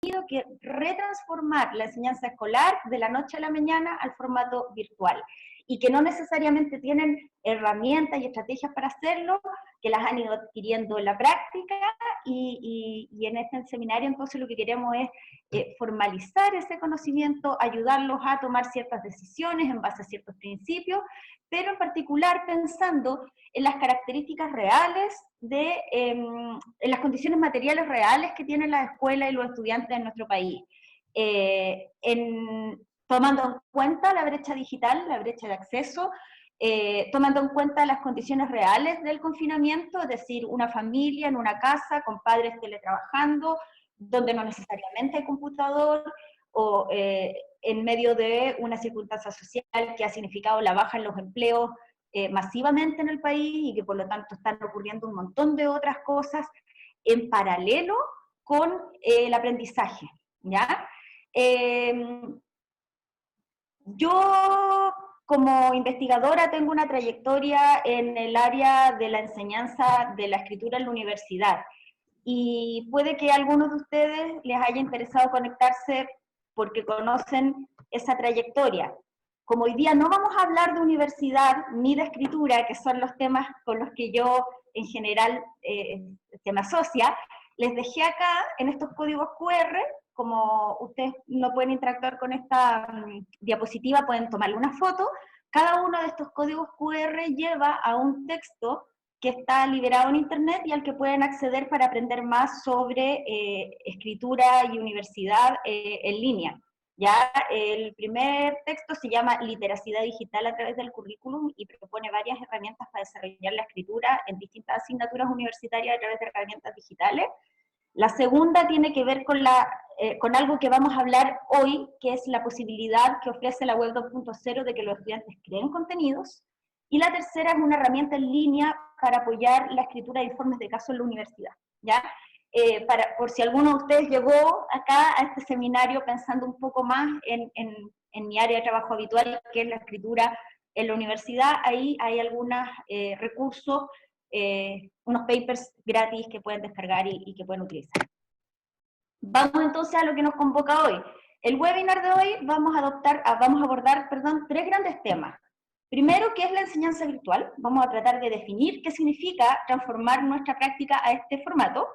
que retransformar la enseñanza escolar de la noche a la mañana al formato virtual, y que no necesariamente tienen herramientas y estrategias para hacerlo, que las han ido adquiriendo en la práctica, y en este seminario entonces lo que queremos es formalizar ese conocimiento, ayudarlos a tomar ciertas decisiones en base a ciertos principios, pero en particular pensando en las características reales, en las condiciones materiales reales que tienen las escuelas y los estudiantes en nuestro país. Tomando en cuenta la brecha digital, la brecha de acceso, tomando en cuenta las condiciones reales del confinamiento, es decir, una familia en una casa con padres teletrabajando, donde no necesariamente hay computador, o en medio de una circunstancia social que ha significado la baja en los empleos masivamente en el país, y que por lo tanto están ocurriendo un montón de otras cosas en paralelo con el aprendizaje, ¿ya? Yo, como investigadora, tengo una trayectoria en el área de la enseñanza de la escritura en la universidad, y puede que a algunos de ustedes les haya interesado conectarse porque conocen esa trayectoria. Como hoy día no vamos a hablar de universidad ni de escritura, que son los temas con los que yo en general se me asocia, les dejé acá en estos códigos QR. Como ustedes no pueden interactuar con esta diapositiva, pueden tomarle una foto. Cada uno de estos códigos QR lleva a un texto que está liberado en internet y al que pueden acceder para aprender más sobre escritura y universidad en línea. Ya el primer texto se llama Literacidad Digital a través del currículum, y propone varias herramientas para desarrollar la escritura en distintas asignaturas universitarias a través de herramientas digitales. La segunda tiene que ver con algo que vamos a hablar hoy, que es la posibilidad que ofrece la Web 2.0 de que los estudiantes creen contenidos. Y la tercera es una herramienta en línea para apoyar la escritura de informes de caso en la universidad, ¿ya? Por si alguno de ustedes llegó acá a este seminario pensando un poco más en mi área de trabajo habitual, que es la escritura en la universidad, ahí hay algunos recursos, unos papers gratis que pueden descargar y que pueden utilizar. Vamos entonces a lo que nos convoca hoy. El webinar de hoy vamos a abordar tres grandes temas. Primero, ¿qué es la enseñanza virtual? Vamos a tratar de definir qué significa transformar nuestra práctica a este formato.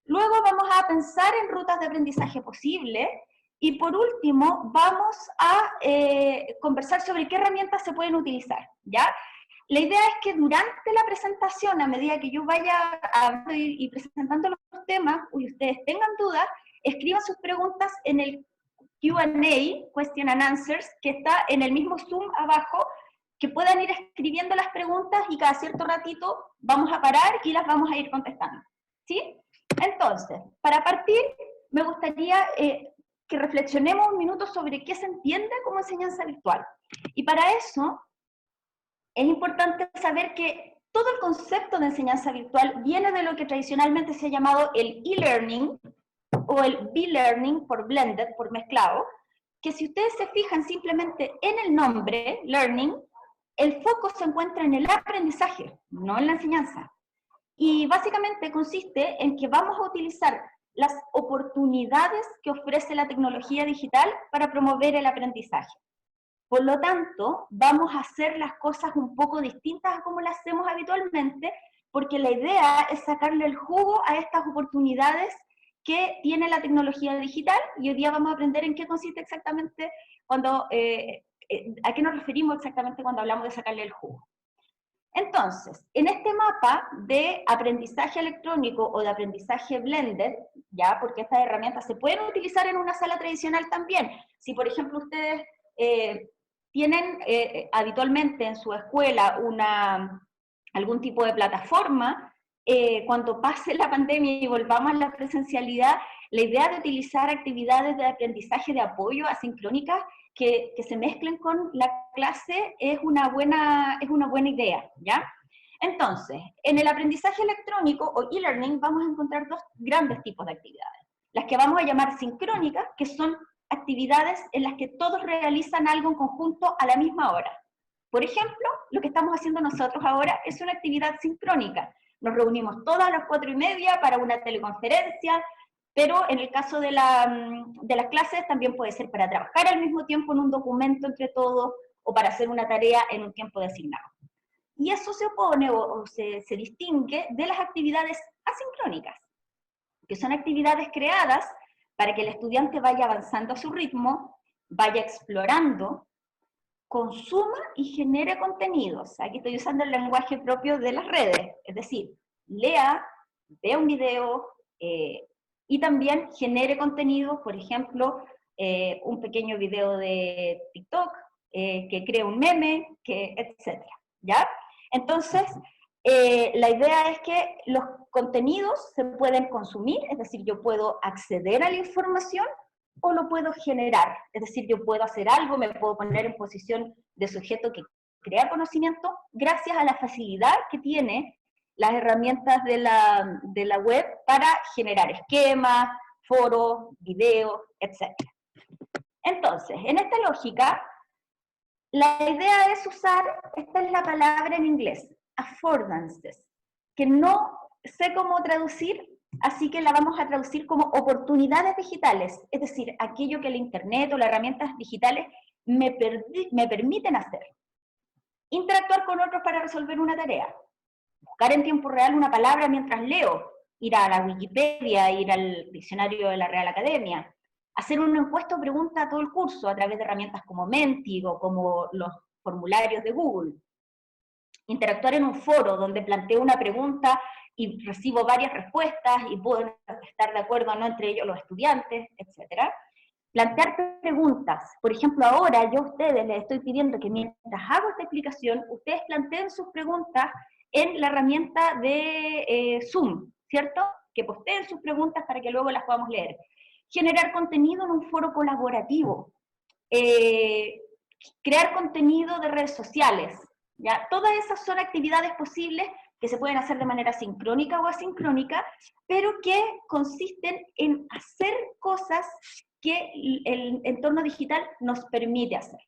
Luego vamos a pensar en rutas de aprendizaje posibles. Y por último, vamos a conversar sobre qué herramientas se pueden utilizar, ¿ya? La idea es que durante la presentación, a medida que yo vaya hablando y presentando los temas, y ustedes tengan dudas, escriban sus preguntas en el Q&A, Question and Answers, que está en el mismo Zoom abajo, que puedan ir escribiendo las preguntas y cada cierto ratito vamos a parar y las vamos a ir contestando, ¿sí? Entonces, para partir, me gustaría que reflexionemos un minuto sobre qué se entiende como enseñanza virtual. Y para eso, es importante saber que todo el concepto de enseñanza virtual viene de lo que tradicionalmente se ha llamado el e-learning, o el B-learning por blended, por mezclado, que si ustedes se fijan simplemente en el nombre, learning, el foco se encuentra en el aprendizaje, no en la enseñanza. Y básicamente consiste en que vamos a utilizar las oportunidades que ofrece la tecnología digital para promover el aprendizaje. Por lo tanto, vamos a hacer las cosas un poco distintas a como las hacemos habitualmente, porque la idea es sacarle el jugo a estas oportunidades que tiene la tecnología digital, y hoy día vamos a aprender en qué consiste exactamente a qué nos referimos exactamente cuando hablamos de sacarle el jugo. Entonces, en este mapa de aprendizaje electrónico o de aprendizaje blended, ya, porque estas herramientas se pueden utilizar en una sala tradicional también. Si, por ejemplo, ustedes tienen habitualmente en su escuela algún tipo de plataforma, cuando pase la pandemia y volvamos a la presencialidad, la idea de utilizar actividades de aprendizaje de apoyo asincrónicas que se mezclen con la clase es una buena idea, ¿ya? Entonces, en el aprendizaje electrónico o e-learning vamos a encontrar dos grandes tipos de actividades. Las que vamos a llamar sincrónicas, que son actividades en las que todos realizan algo en conjunto a la misma hora. Por ejemplo, lo que estamos haciendo nosotros ahora es una actividad sincrónica. Nos reunimos todas a las 4:30 para una teleconferencia, pero en el caso de las clases también puede ser para trabajar al mismo tiempo en un documento entre todos o para hacer una tarea en un tiempo designado. Y eso se opone o se distingue de las actividades asincrónicas, que son actividades creadas para que el estudiante vaya avanzando a su ritmo, vaya explorando, consuma y genere contenidos. Aquí estoy usando el lenguaje propio de las redes, es decir, lea, vea un video y también genere contenidos, por ejemplo, un pequeño video de TikTok, que cree un meme, etc. ¿Ya? Entonces, la idea es que los contenidos se pueden consumir, es decir, yo puedo acceder a la información o lo puedo generar, es decir, yo puedo hacer algo, me puedo poner en posición de sujeto que crea conocimiento gracias a la facilidad que tiene las herramientas de la web para generar esquemas, foros, videos, etc. Entonces, en esta lógica, la idea es usar, esta es la palabra en inglés, affordances, que no sé cómo traducir, así que la vamos a traducir como oportunidades digitales, es decir, aquello que el internet o las herramientas digitales me permiten hacer. Interactuar con otros para resolver una tarea, buscar en tiempo real una palabra mientras leo, ir a la Wikipedia, ir al diccionario de la Real Academia, hacer una encuesta o pregunta a todo el curso a través de herramientas como Menti o como los formularios de Google. Interactuar en un foro donde planteo una pregunta y recibo varias respuestas y puedo estar de acuerdo o no entre ellos los estudiantes, etc. Plantear preguntas. Por ejemplo, ahora yo a ustedes les estoy pidiendo que mientras hago esta explicación, ustedes planteen sus preguntas en la herramienta de Zoom, ¿cierto? Que posteen sus preguntas para que luego las podamos leer. Generar contenido en un foro colaborativo. Crear contenido de redes sociales. ¿Ya? Todas esas son actividades posibles que se pueden hacer de manera sincrónica o asincrónica, pero que consisten en hacer cosas que el entorno digital nos permite hacer.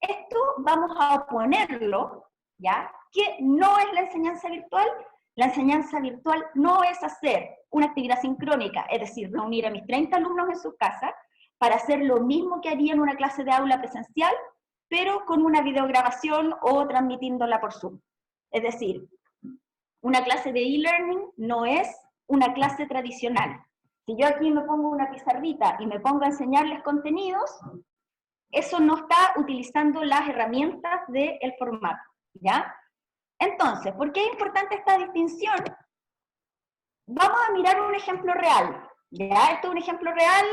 Esto vamos a oponerlo, ¿ya? Que no es la enseñanza virtual. La enseñanza virtual no es hacer una actividad sincrónica, es decir, reunir a mis 30 alumnos en su casa para hacer lo mismo que haría en una clase de aula presencial, pero con una videograbación o transmitiéndola por Zoom. Es decir, una clase de e-learning no es una clase tradicional. Si yo aquí me pongo una pizarrita y me pongo a enseñarles contenidos, eso no está utilizando las herramientas del formato, ¿ya? Entonces, ¿por qué es importante esta distinción? Vamos a mirar un ejemplo real, ¿ya? Esto es un ejemplo real,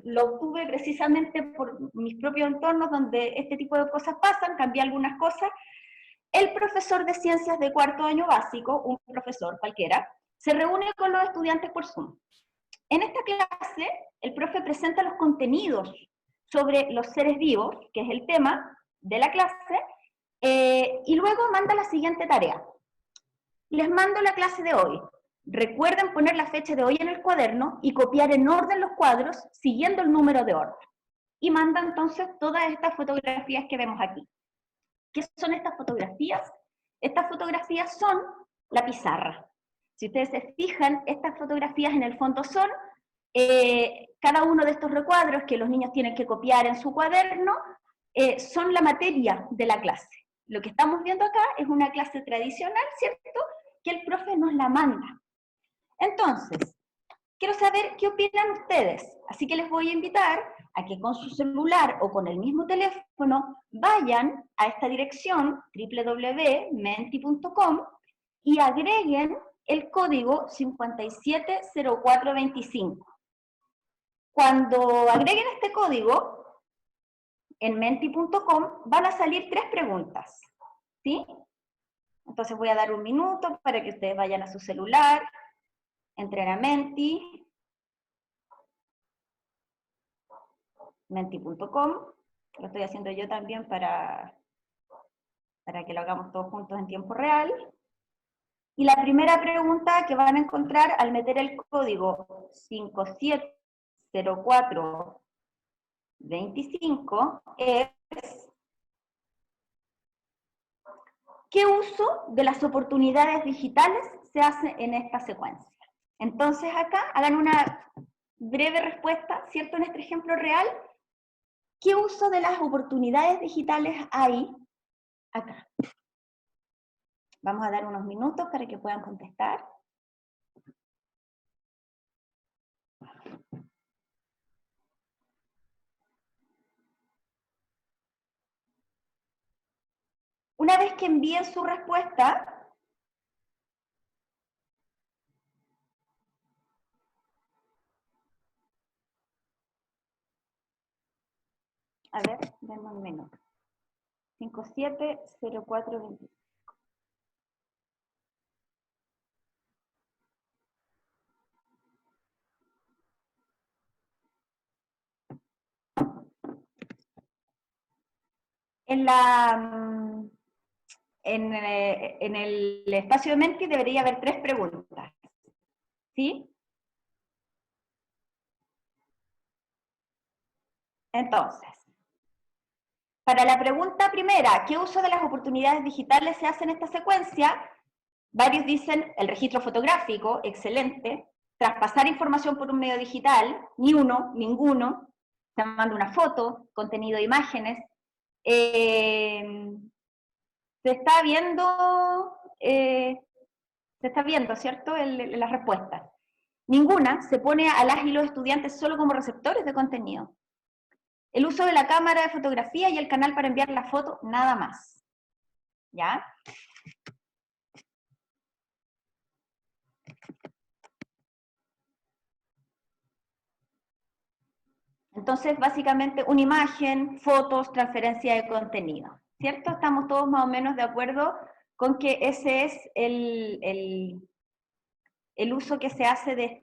lo obtuve precisamente por mis propios entornos donde este tipo de cosas pasan, cambié algunas cosas. El profesor de ciencias de cuarto año básico, un profesor cualquiera, se reúne con los estudiantes por Zoom. En esta clase, el profe presenta los contenidos sobre los seres vivos, que es el tema de la clase, y luego manda la siguiente tarea. Les mando la clase de hoy. Recuerden poner la fecha de hoy en el cuaderno y copiar en orden los cuadros siguiendo el número de orden. Y manda entonces todas estas fotografías que vemos aquí. ¿Qué son estas fotografías? Estas fotografías son la pizarra. Si ustedes se fijan, estas fotografías en el fondo son cada uno de estos recuadros que los niños tienen que copiar en su cuaderno, son la materia de la clase. Lo que estamos viendo acá es una clase tradicional, ¿cierto? Que el profe nos la manda. Entonces, quiero saber qué opinan ustedes, así que les voy a invitar a que con su celular o con el mismo teléfono vayan a esta dirección www.menti.com y agreguen el código 570425. Cuando agreguen este código en menti.com van a salir 3 preguntas, ¿sí? Entonces voy a dar un minuto para que ustedes vayan a su celular, entren a Menti, menti.com, lo estoy haciendo yo también para que lo hagamos todos juntos en tiempo real. Y la primera pregunta que van a encontrar al meter el código 570425 es: ¿qué uso de las oportunidades digitales se hace en esta secuencia? Entonces acá hagan una breve respuesta, ¿cierto? En este ejemplo real, ¿qué uso de las oportunidades digitales hay acá? Vamos a dar unos minutos para que puedan contestar. Una vez que envíen su respuesta, a ver, denme un minuto. 570425. En el espacio de Menti debería haber 3 preguntas, ¿sí? Entonces, para la pregunta primera, ¿qué uso de las oportunidades digitales se hace en esta secuencia? Varios dicen el registro fotográfico, excelente. Traspasar información por un medio digital, ni uno, ninguno. Se manda una foto, contenido de imágenes. Se está viendo, ¿cierto? Las respuestas. Ninguna se pone a las y los estudiantes solo como receptores de contenido. El uso de la cámara de fotografía y el canal para enviar la foto, nada más. ¿Ya? Entonces, básicamente, una imagen, fotos, transferencia de contenido. ¿Cierto? Estamos todos más o menos de acuerdo con que ese es el uso que se hace de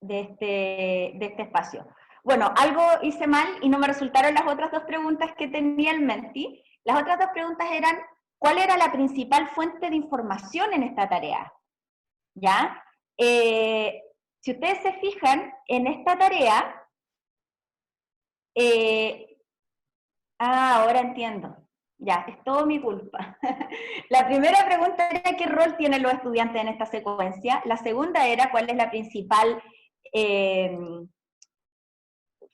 este espacio. Bueno, algo hice mal y no me resultaron las otras 2 preguntas que tenía el Menti. Las otras 2 preguntas eran, ¿cuál era la principal fuente de información en esta tarea? ¿Ya? Si ustedes se fijan, en esta tarea, ahora entiendo. Ya, es todo mi culpa. La primera pregunta era qué rol tienen los estudiantes en esta secuencia. La segunda era cuál es la principal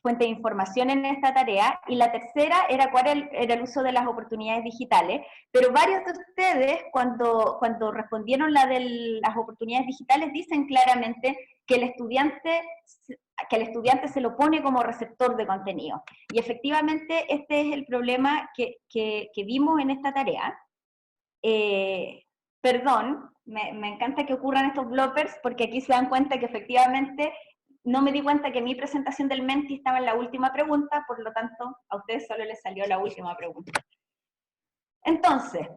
fuente de información en esta tarea, y la tercera era cuál era el uso de las oportunidades digitales, pero varios de ustedes cuando respondieron la de las oportunidades digitales dicen claramente que el estudiante se lo pone como receptor de contenido, y efectivamente este es el problema que vimos en esta tarea. Perdón, me encanta que ocurran estos bloopers, porque aquí se dan cuenta que efectivamente no me di cuenta que mi presentación del Menti estaba en la última pregunta, por lo tanto, a ustedes solo les salió la última pregunta. Entonces,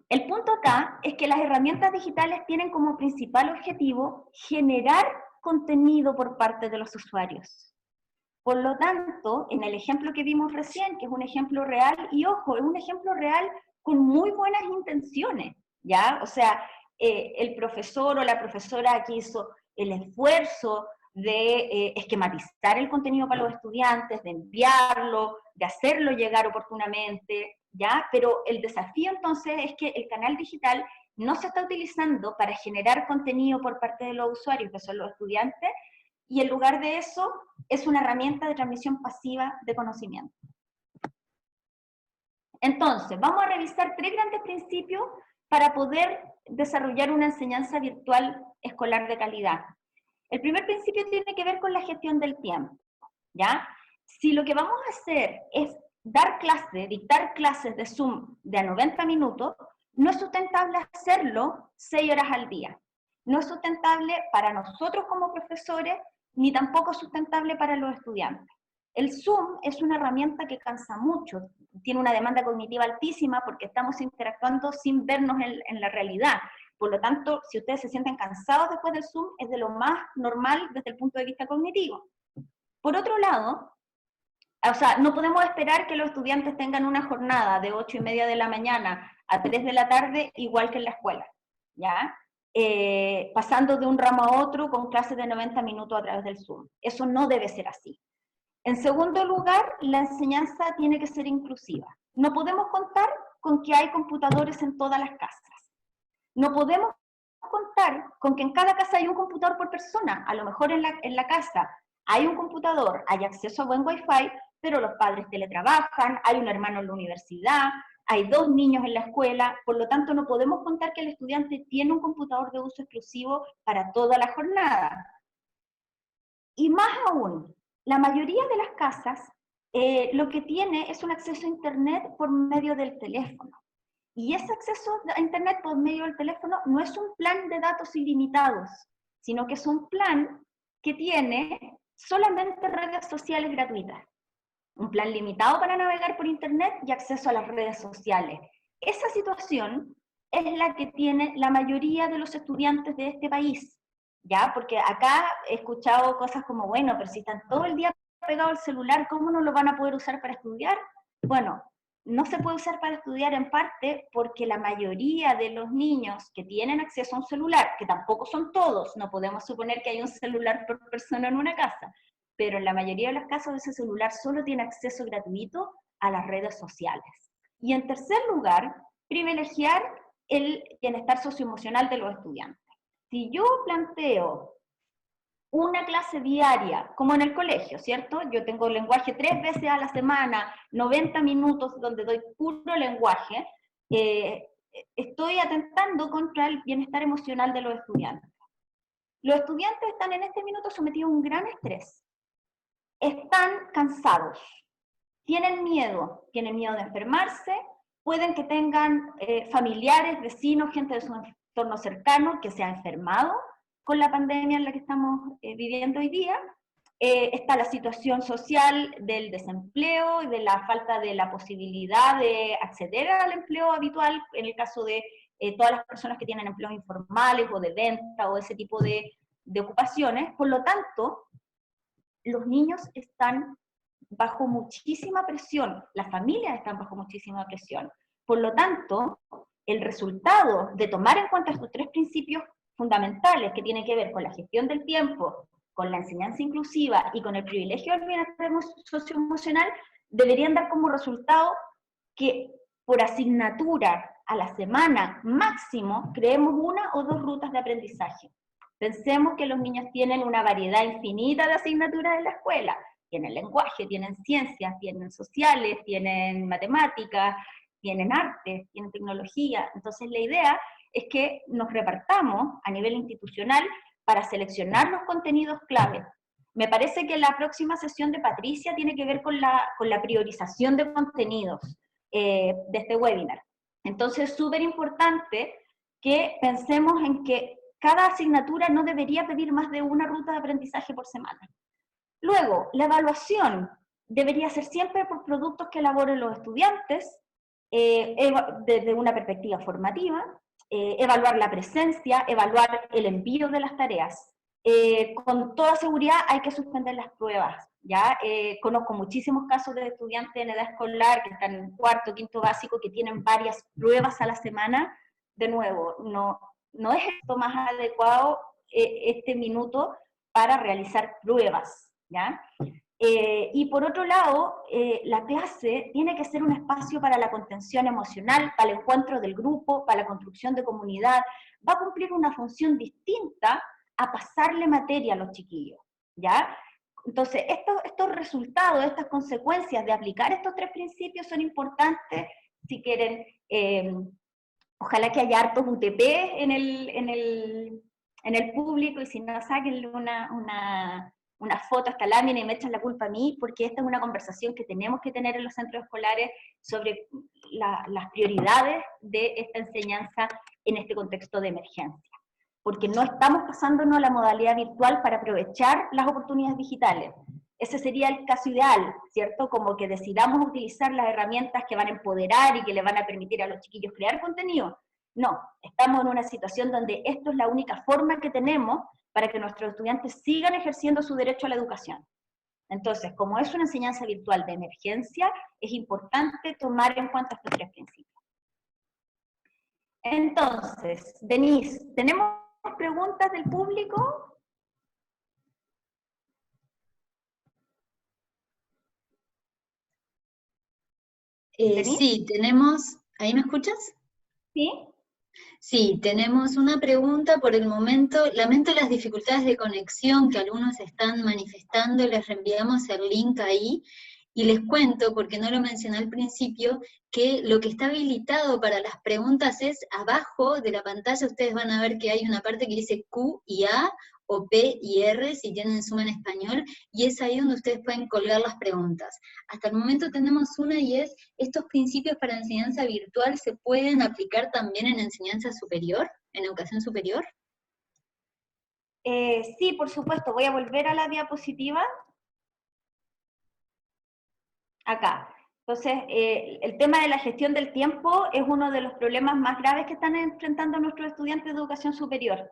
el punto acá es que las herramientas digitales tienen como principal objetivo generar contenido por parte de los usuarios. Por lo tanto, en el ejemplo que vimos recién, que es un ejemplo real, y ojo, es un ejemplo real con muy buenas intenciones, ¿ya? O sea, el profesor o la profesora aquí hizo el esfuerzo de esquematizar el contenido para los estudiantes, de enviarlo, de hacerlo llegar oportunamente, ¿ya? Pero el desafío entonces es que el canal digital no se está utilizando para generar contenido por parte de los usuarios, que son los estudiantes, y en lugar de eso es una herramienta de transmisión pasiva de conocimiento. Entonces, vamos a revisar 3 grandes principios para poder desarrollar una enseñanza virtual escolar de calidad. El primer principio tiene que ver con la gestión del tiempo, ¿ya? Si lo que vamos a hacer es dictar clases de Zoom de a 90 minutos, no es sustentable hacerlo 6 horas al día. No es sustentable para nosotros como profesores, ni tampoco es sustentable para los estudiantes. El Zoom es una herramienta que cansa mucho, tiene una demanda cognitiva altísima porque estamos interactuando sin vernos en la realidad. Por lo tanto, si ustedes se sienten cansados después del Zoom, es de lo más normal desde el punto de vista cognitivo. Por otro lado, o sea, no podemos esperar que los estudiantes tengan una jornada de 8:30 de la mañana a 3 de la tarde igual que en la escuela, ¿ya? Pasando de un ramo a otro con clases de 90 minutos a través del Zoom. Eso no debe ser así. En segundo lugar, la enseñanza tiene que ser inclusiva. No podemos contar con que hay computadores en todas las casas. No podemos contar con que en cada casa hay un computador por persona. A lo mejor en la casa hay un computador, hay acceso a buen wifi, pero los padres teletrabajan, hay un hermano en la universidad, hay 2 niños en la escuela, por lo tanto no podemos contar que el estudiante tiene un computador de uso exclusivo para toda la jornada. Y más aún, la mayoría de las casas lo que tiene es un acceso a internet por medio del teléfono. Y ese acceso a internet por medio del teléfono no es un plan de datos ilimitados, sino que es un plan que tiene solamente redes sociales gratuitas. Un plan limitado para navegar por internet y acceso a las redes sociales. Esa situación es la que tiene la mayoría de los estudiantes de este país, ¿ya? Porque acá he escuchado cosas como, bueno, pero si están todo el día pegados al celular, ¿cómo no lo van a poder usar para estudiar? Bueno, no se puede usar para estudiar en parte porque la mayoría de los niños que tienen acceso a un celular, que tampoco son todos, no podemos suponer que hay un celular por persona en una casa, pero en la mayoría de los casos ese celular solo tiene acceso gratuito a las redes sociales. Y en tercer lugar, privilegiar el bienestar socioemocional de los estudiantes. Si yo planteo una clase diaria, como en el colegio, ¿cierto? Yo tengo lenguaje 3 veces a la semana, 90 minutos donde doy puro lenguaje, estoy atentando contra el bienestar emocional de los estudiantes. Los estudiantes están en este minuto sometidos a un gran estrés, están cansados, tienen miedo de enfermarse, pueden que tengan familiares, vecinos, gente de su entorno cercano que se ha enfermado con la pandemia en la que estamos viviendo hoy día. Está la situación social del desempleo y de la falta de la posibilidad de acceder al empleo habitual, en el caso de todas las personas que tienen empleos informales o de venta o ese tipo de ocupaciones. Por lo tanto, los niños están bajo muchísima presión, las familias están bajo muchísima presión. Por lo tanto, el resultado de tomar en cuenta estos 3 principios fundamentales que tienen que ver con la gestión del tiempo, con la enseñanza inclusiva y con el privilegio del bienestar socioemocional, deberían dar como resultado que por asignatura a la semana máximo creemos 1 o 2 rutas de aprendizaje. Pensemos que los niños tienen una variedad infinita de asignaturas en la escuela. Tienen lenguaje, tienen ciencias, tienen sociales, tienen matemáticas, tienen artes, tienen tecnología. Entonces la idea es que nos repartamos a nivel institucional para seleccionar los contenidos clave. Me parece que la próxima sesión de Patricia tiene que ver con la priorización de contenidos de este webinar. Entonces es súper importante que pensemos en que cada asignatura no debería pedir más de 1 ruta de aprendizaje por semana. Luego, la evaluación debería ser siempre por productos que elaboren los estudiantes, desde una perspectiva formativa, evaluar la presencia, evaluar el envío de las tareas. Con toda seguridad hay que suspender las pruebas. ¿Ya? Conozco muchísimos casos de estudiantes en edad escolar que están en 4º, 5º básico, que tienen varias pruebas a la semana. De nuevo, no es esto más adecuado este minuto para realizar pruebas, ¿ya? Y por otro lado, la clase tiene que ser un espacio para la contención emocional, para el encuentro del grupo, para la construcción de comunidad. Va a cumplir una función distinta a pasarle materia a los chiquillos, ¿ya? Entonces, estos resultados, estas consecuencias de aplicar estos 3 principios son importantes si quieren. Ojalá que haya hartos UTP en el público, y si no, sáquenle una foto a esta lámina y me echan la culpa a mí, porque esta es una conversación que tenemos que tener en los centros escolares sobre las prioridades de esta enseñanza en este contexto de emergencia. Porque no estamos pasándonos a la modalidad virtual para aprovechar las oportunidades digitales. Ese sería el caso ideal, ¿cierto? Como que decidamos utilizar las herramientas que van a empoderar y que le van a permitir a los chiquillos crear contenido. No, estamos en una situación donde esto es la única forma que tenemos para que nuestros estudiantes sigan ejerciendo su derecho a la educación. Entonces, como es una enseñanza virtual de emergencia, es importante tomar en cuenta estos 3 principios. Entonces, Denise, ¿tenemos preguntas del público? Sí, tenemos... ¿Ahí me escuchas? Sí. Sí, tenemos una pregunta por el momento. Lamento las dificultades de conexión que algunos están manifestando, les reenviamos el link ahí. Y les cuento, porque no lo mencioné al principio, que lo que está habilitado para las preguntas es abajo de la pantalla, ustedes van a ver que hay una parte que dice Q y A, o P y R, si tienen Zoom en español, y es ahí donde ustedes pueden colgar las preguntas. Hasta el momento tenemos una y es, ¿estos principios para enseñanza virtual se pueden aplicar también en enseñanza superior, en educación superior? Sí, por supuesto, voy a volver a la diapositiva. Acá. Entonces, el tema de la gestión del tiempo es uno de los problemas más graves que están enfrentando nuestros estudiantes de educación superior.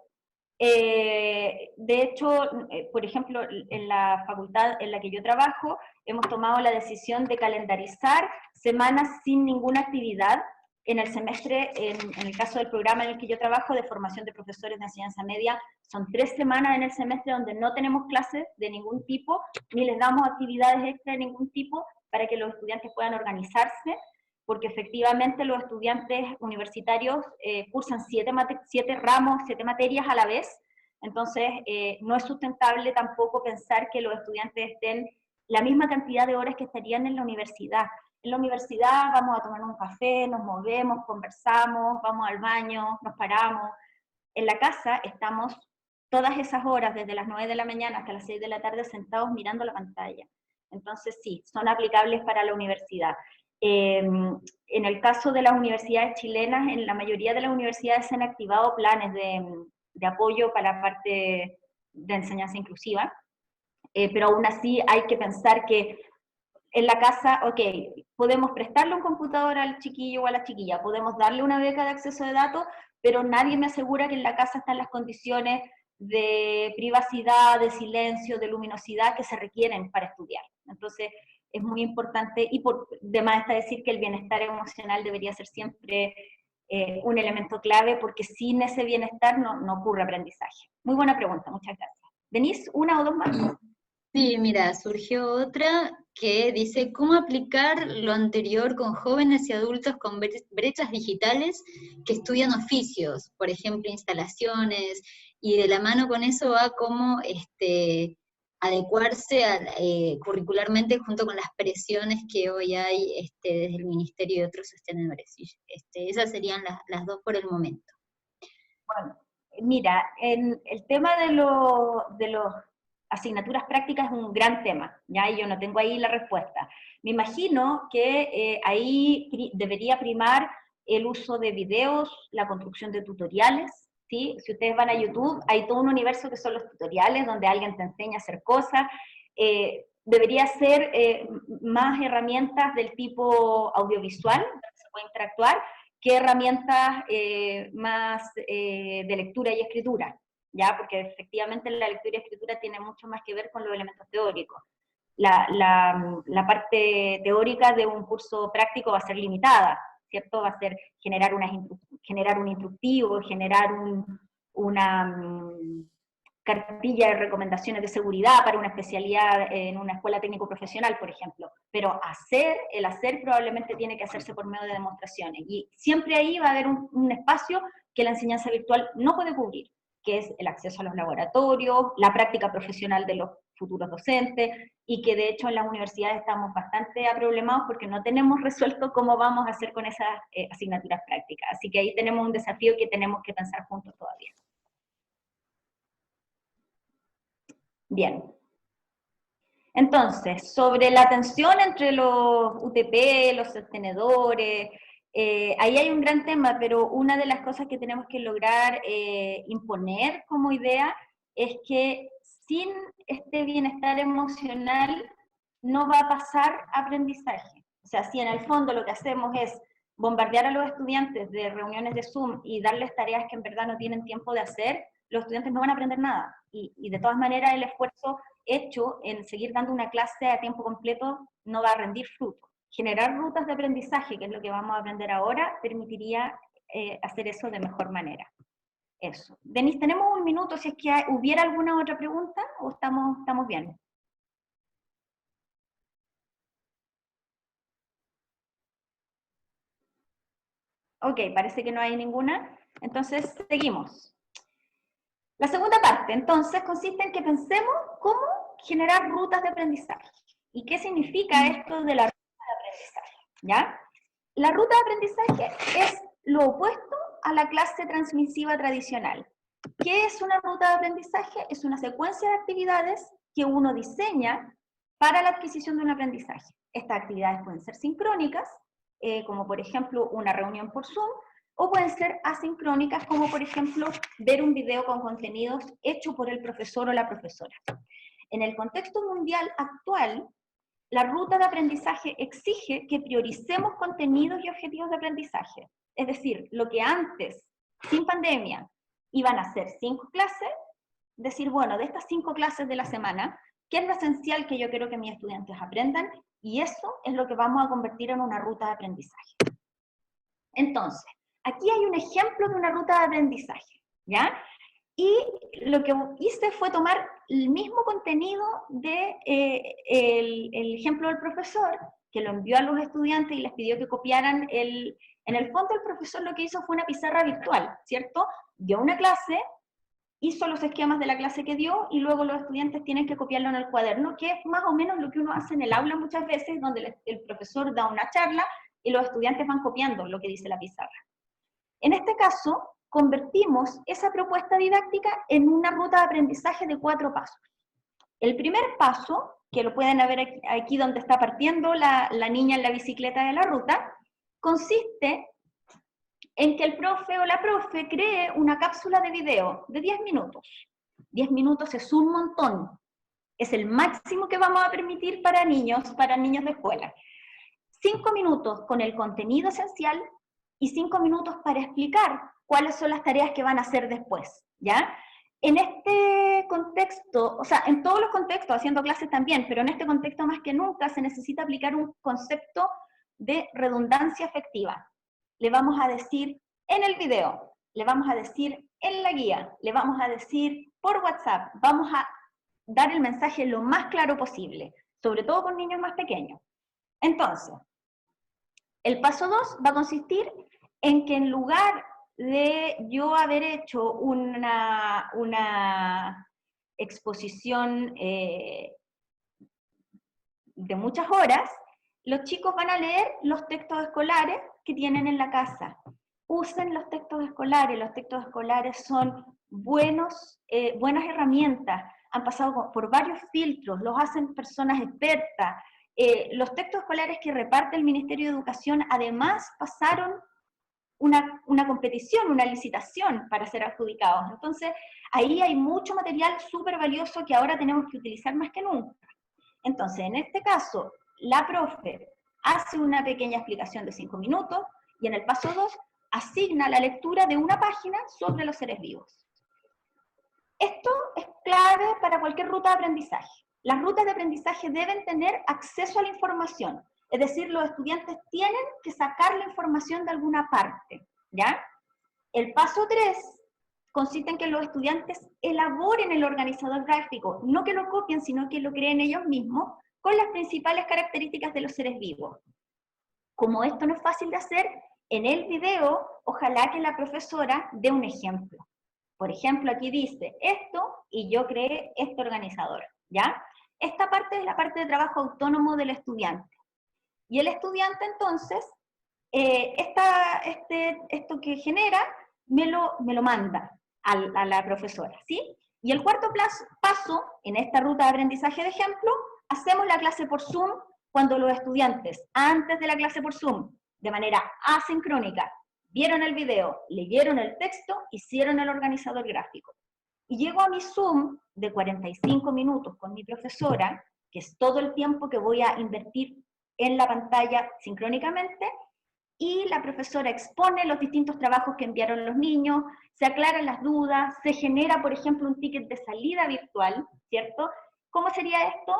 De hecho, por ejemplo, en la facultad en la que yo trabajo, hemos tomado la decisión de calendarizar semanas sin ninguna actividad en el semestre. En el caso del programa en el que yo trabajo, de formación de profesores de enseñanza media, son 3 semanas en el semestre donde no tenemos clases de ningún tipo, ni les damos actividades extra de ningún tipo, para que los estudiantes puedan organizarse, porque efectivamente los estudiantes universitarios cursan 7 ramos, 7 materias a la vez. Entonces no es sustentable tampoco pensar que los estudiantes estén la misma cantidad de horas que estarían en la universidad. En la universidad vamos a tomar un café, nos movemos, conversamos, vamos al baño, nos paramos. En la casa estamos todas esas horas, desde las 9 de la mañana hasta las 6 de la tarde, sentados mirando la pantalla. Entonces sí, son aplicables para la universidad. En el caso de las universidades chilenas, en la mayoría de las universidades se han activado planes de apoyo para la parte de enseñanza inclusiva, pero aún así hay que pensar que en la casa, ok, podemos prestarle un computador al chiquillo o a la chiquilla, podemos darle una beca de acceso de datos, pero nadie me asegura que en la casa están las condiciones de privacidad, de silencio, de luminosidad que se requieren para estudiar. Entonces, es muy importante, y por demás está decir que el bienestar emocional debería ser siempre un elemento clave, porque sin ese bienestar no ocurre aprendizaje. Muy buena pregunta, muchas gracias. Denise, ¿una o dos más? Sí, mira, surgió otra que dice, ¿cómo aplicar lo anterior con jóvenes y adultos con brechas digitales que estudian oficios, por ejemplo, instalaciones, y de la mano con eso va cómo adecuarse curricularmente junto con las presiones que hoy hay desde el Ministerio y otros sostenedores? Y, esas serían las dos por el momento. Bueno, mira, en el tema de los asignaturas prácticas es un gran tema, ¿ya? Y yo no tengo ahí la respuesta. Me imagino que ahí debería primar el uso de videos, la construcción de tutoriales, ¿sí? Si ustedes van a YouTube, hay todo un universo que son los tutoriales, donde alguien te enseña a hacer cosas. Debería ser más herramientas del tipo audiovisual, donde se puede interactuar, qué herramientas más de lectura y escritura, ¿ya? Porque efectivamente la lectura y escritura tiene mucho más que ver con los elementos teóricos. La parte teórica de un curso práctico va a ser limitada, ¿cierto? Va a ser generar un instructivo, generar una cartilla de recomendaciones de seguridad para una especialidad en una escuela técnico-profesional, por ejemplo. Pero el hacer probablemente tiene que hacerse por medio de demostraciones. Y siempre ahí va a haber un espacio que la enseñanza virtual no puede cubrir, que es el acceso a los laboratorios, la práctica profesional de los futuros docentes, y que de hecho en las universidades estamos bastante aproblemados porque no tenemos resuelto cómo vamos a hacer con esas asignaturas prácticas. Así que ahí tenemos un desafío que tenemos que pensar juntos todavía. Bien. Entonces, sobre la tensión entre los UTP, los sostenedores, ahí hay un gran tema, pero una de las cosas que tenemos que lograr imponer como idea es que sin este bienestar emocional no va a pasar aprendizaje. O sea, si en el fondo lo que hacemos es bombardear a los estudiantes de reuniones de Zoom y darles tareas que en verdad no tienen tiempo de hacer, los estudiantes no van a aprender nada. Y de todas maneras el esfuerzo hecho en seguir dando una clase a tiempo completo no va a rendir fruto. Generar rutas de aprendizaje, que es lo que vamos a aprender ahora, permitiría hacer eso de mejor manera. Eso. Denise, tenemos un minuto, si es que hubiera alguna otra pregunta o estamos bien. Ok, parece que no hay ninguna. Entonces, seguimos. La segunda parte, entonces, consiste en que pensemos cómo generar rutas de aprendizaje. ¿Y qué significa esto de la ruta de aprendizaje? ¿Ya? La ruta de aprendizaje es lo opuesto a la clase transmisiva tradicional. ¿Qué es una ruta de aprendizaje? Es una secuencia de actividades que uno diseña para la adquisición de un aprendizaje. Estas actividades pueden ser sincrónicas, como por ejemplo una reunión por Zoom, o pueden ser asincrónicas, como por ejemplo ver un video con contenidos hecho por el profesor o la profesora. En el contexto mundial actual, la ruta de aprendizaje exige que prioricemos contenidos y objetivos de aprendizaje. Es decir, lo que antes, sin pandemia, iban a ser 5 clases, decir, bueno, de estas 5 clases de la semana, ¿qué es lo esencial que yo quiero que mis estudiantes aprendan? Y eso es lo que vamos a convertir en una ruta de aprendizaje. Entonces, aquí hay un ejemplo de una ruta de aprendizaje, ¿ya? Y lo que hice fue tomar el mismo contenido de el ejemplo del profesor, que lo envió a los estudiantes y les pidió que copiaran en el fondo el profesor lo que hizo fue una pizarra virtual, ¿cierto? Dio una clase, hizo los esquemas de la clase que dio y luego los estudiantes tienen que copiarlo en el cuaderno, que es más o menos lo que uno hace en el aula muchas veces, donde el profesor da una charla y los estudiantes van copiando lo que dice la pizarra. En este caso, convertimos esa propuesta didáctica en una ruta de aprendizaje de 4 pasos. El primer paso, que lo pueden ver aquí donde está partiendo la niña en la bicicleta de la ruta, consiste en que el profe o la profe cree una cápsula de video de 10 minutos. 10 minutos es un montón. Es el máximo que vamos a permitir para niños de escuela. 5 minutos con el contenido esencial y 5 minutos para explicar cuáles son las tareas que van a hacer después, ¿ya? En este contexto, o sea, en todos los contextos, haciendo clases también, pero en este contexto más que nunca se necesita aplicar un concepto de redundancia afectiva. Le vamos a decir en el video, le vamos a decir en la guía, le vamos a decir por WhatsApp, vamos a dar el mensaje lo más claro posible, sobre todo con niños más pequeños. Entonces, el paso 2 va a consistir en que en lugar de yo haber hecho una exposición de muchas horas, los chicos van a leer los textos escolares que tienen en la casa. Usen los textos escolares son buenas herramientas, han pasado por varios filtros, los hacen personas expertas. Los textos escolares que reparte el Ministerio de Educación además pasaron una competición, una licitación para ser adjudicados. Entonces, ahí hay mucho material súper valioso que ahora tenemos que utilizar más que nunca. Entonces, en este caso, la profe hace una pequeña explicación de 5 minutos y en el paso 2 asigna la lectura de una página sobre los seres vivos. Esto es clave para cualquier ruta de aprendizaje. Las rutas de aprendizaje deben tener acceso a la información. Es decir, los estudiantes tienen que sacar la información de alguna parte, ¿ya? El paso 3 consiste en que los estudiantes elaboren el organizador gráfico, no que lo copien, sino que lo creen ellos mismos, con las principales características de los seres vivos. Como esto no es fácil de hacer, en el video, ojalá que la profesora dé un ejemplo. Por ejemplo, aquí dice esto, y yo creé este organizador, ¿ya? Esta parte es la parte de trabajo autónomo del estudiante. Y el estudiante, entonces, esto que genera, me lo manda a la profesora, ¿sí? Y el cuarto paso, en esta ruta de aprendizaje de ejemplo, hacemos la clase por Zoom cuando los estudiantes, antes de la clase por Zoom, de manera asincrónica, vieron el video, leyeron el texto, hicieron el organizador gráfico. Y llego a mi Zoom de 45 minutos con mi profesora, que es todo el tiempo que voy a invertir en la pantalla sincrónicamente, y la profesora expone los distintos trabajos que enviaron los niños, se aclaran las dudas, se genera, por ejemplo, un ticket de salida virtual, ¿cierto? ¿Cómo sería esto?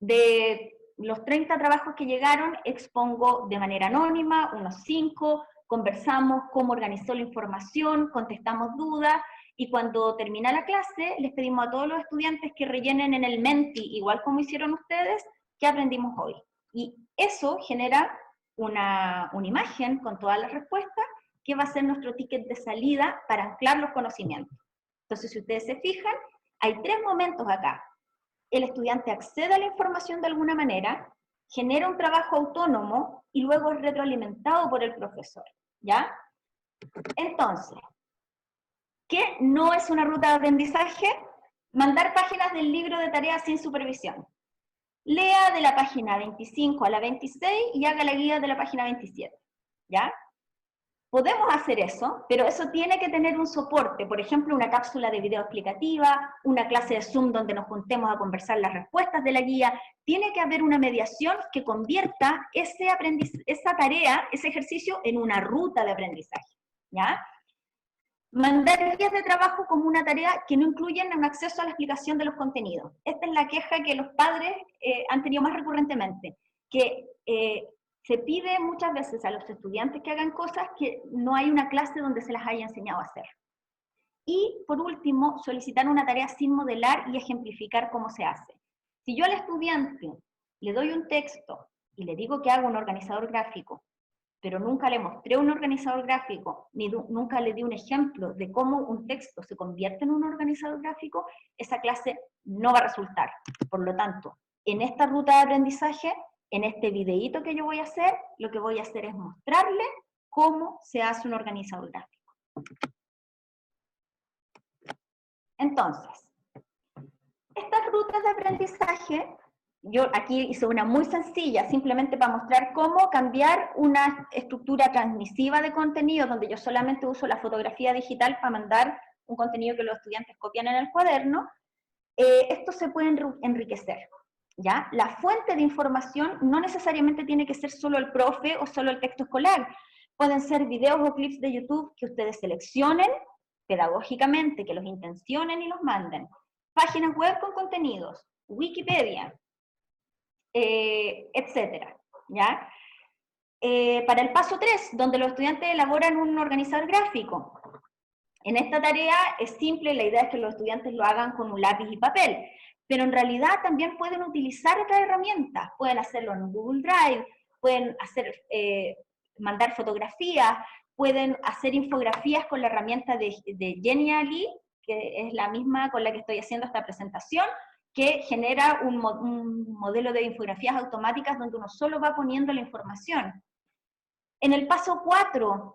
De los 30 trabajos que llegaron, expongo de manera anónima, unos 5, conversamos cómo organizó la información, contestamos dudas, y cuando termina la clase, les pedimos a todos los estudiantes que rellenen en el Menti, igual como hicieron ustedes, qué aprendimos hoy. Y eso genera una imagen con todas las respuestas qué va a ser nuestro ticket de salida para anclar los conocimientos. Entonces, si ustedes se fijan, hay 3 momentos acá. El estudiante accede a la información de alguna manera, genera un trabajo autónomo y luego es retroalimentado por el profesor, ¿ya? Entonces, ¿qué no es una ruta de aprendizaje? Mandar páginas del libro de tareas sin supervisión. Lea de la página 25 a la 26 y haga la guía de la página 27, ¿ya? Podemos hacer eso, pero eso tiene que tener un soporte, por ejemplo, una cápsula de video explicativa, una clase de Zoom donde nos juntemos a conversar las respuestas de la guía. Tiene que haber una mediación que convierta esa tarea, ese ejercicio, en una ruta de aprendizaje, ¿ya? Mandar guías de trabajo como una tarea que no incluyen un acceso a la explicación de los contenidos. Esta es la queja que los padres han tenido más recurrentemente, que se pide muchas veces a los estudiantes que hagan cosas que no hay una clase donde se las haya enseñado a hacer. Y, por último, solicitar una tarea sin modelar y ejemplificar cómo se hace. Si yo al estudiante le doy un texto y le digo que haga un organizador gráfico, pero nunca le mostré un organizador gráfico, ni nunca le di un ejemplo de cómo un texto se convierte en un organizador gráfico, esa clase no va a resultar. Por lo tanto, en esta ruta de aprendizaje, en este videíto que yo voy a hacer, lo que voy a hacer es mostrarle cómo se hace un organizador gráfico. Entonces, estas rutas de aprendizaje, yo aquí hice una muy sencilla, simplemente para mostrar cómo cambiar una estructura transmisiva de contenido, donde yo solamente uso la fotografía digital para mandar un contenido que los estudiantes copian en el cuaderno. Esto se puede enriquecer, ¿ya? La fuente de información no necesariamente tiene que ser solo el profe o solo el texto escolar. Pueden ser videos o clips de YouTube que ustedes seleccionen pedagógicamente, que los intencionen y los manden. Páginas web con contenidos, Wikipedia, etcétera, ¿ya? Para el paso 3, donde los estudiantes elaboran un organizador gráfico. En esta tarea es simple, la idea es que los estudiantes lo hagan con un lápiz y papel, pero en realidad también pueden utilizar otras herramientas, pueden hacerlo en Google Drive, pueden mandar fotografías, pueden hacer infografías con la herramienta de Genially, que es la misma con la que estoy haciendo esta presentación, que genera un modelo de infografías automáticas donde uno solo va poniendo la información. En el paso 4,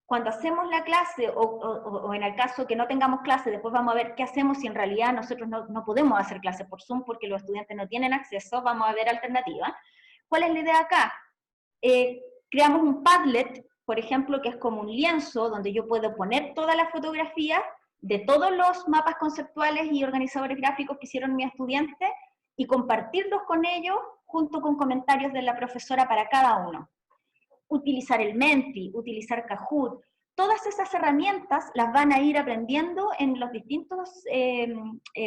cuando hacemos la clase, o en el caso que no tengamos clase, después vamos a ver qué hacemos si en realidad nosotros no podemos hacer clase por Zoom porque los estudiantes no tienen acceso, vamos a ver alternativas. ¿Cuál es la idea acá? Creamos un Padlet, por ejemplo, que es como un lienzo donde yo puedo poner todas las fotografías de todos los mapas conceptuales y organizadores gráficos que hicieron mis estudiantes y compartirlos con ellos junto con comentarios de la profesora para cada uno. Utilizar el Menti, utilizar Kahoot, todas esas herramientas las van a ir aprendiendo en los distintos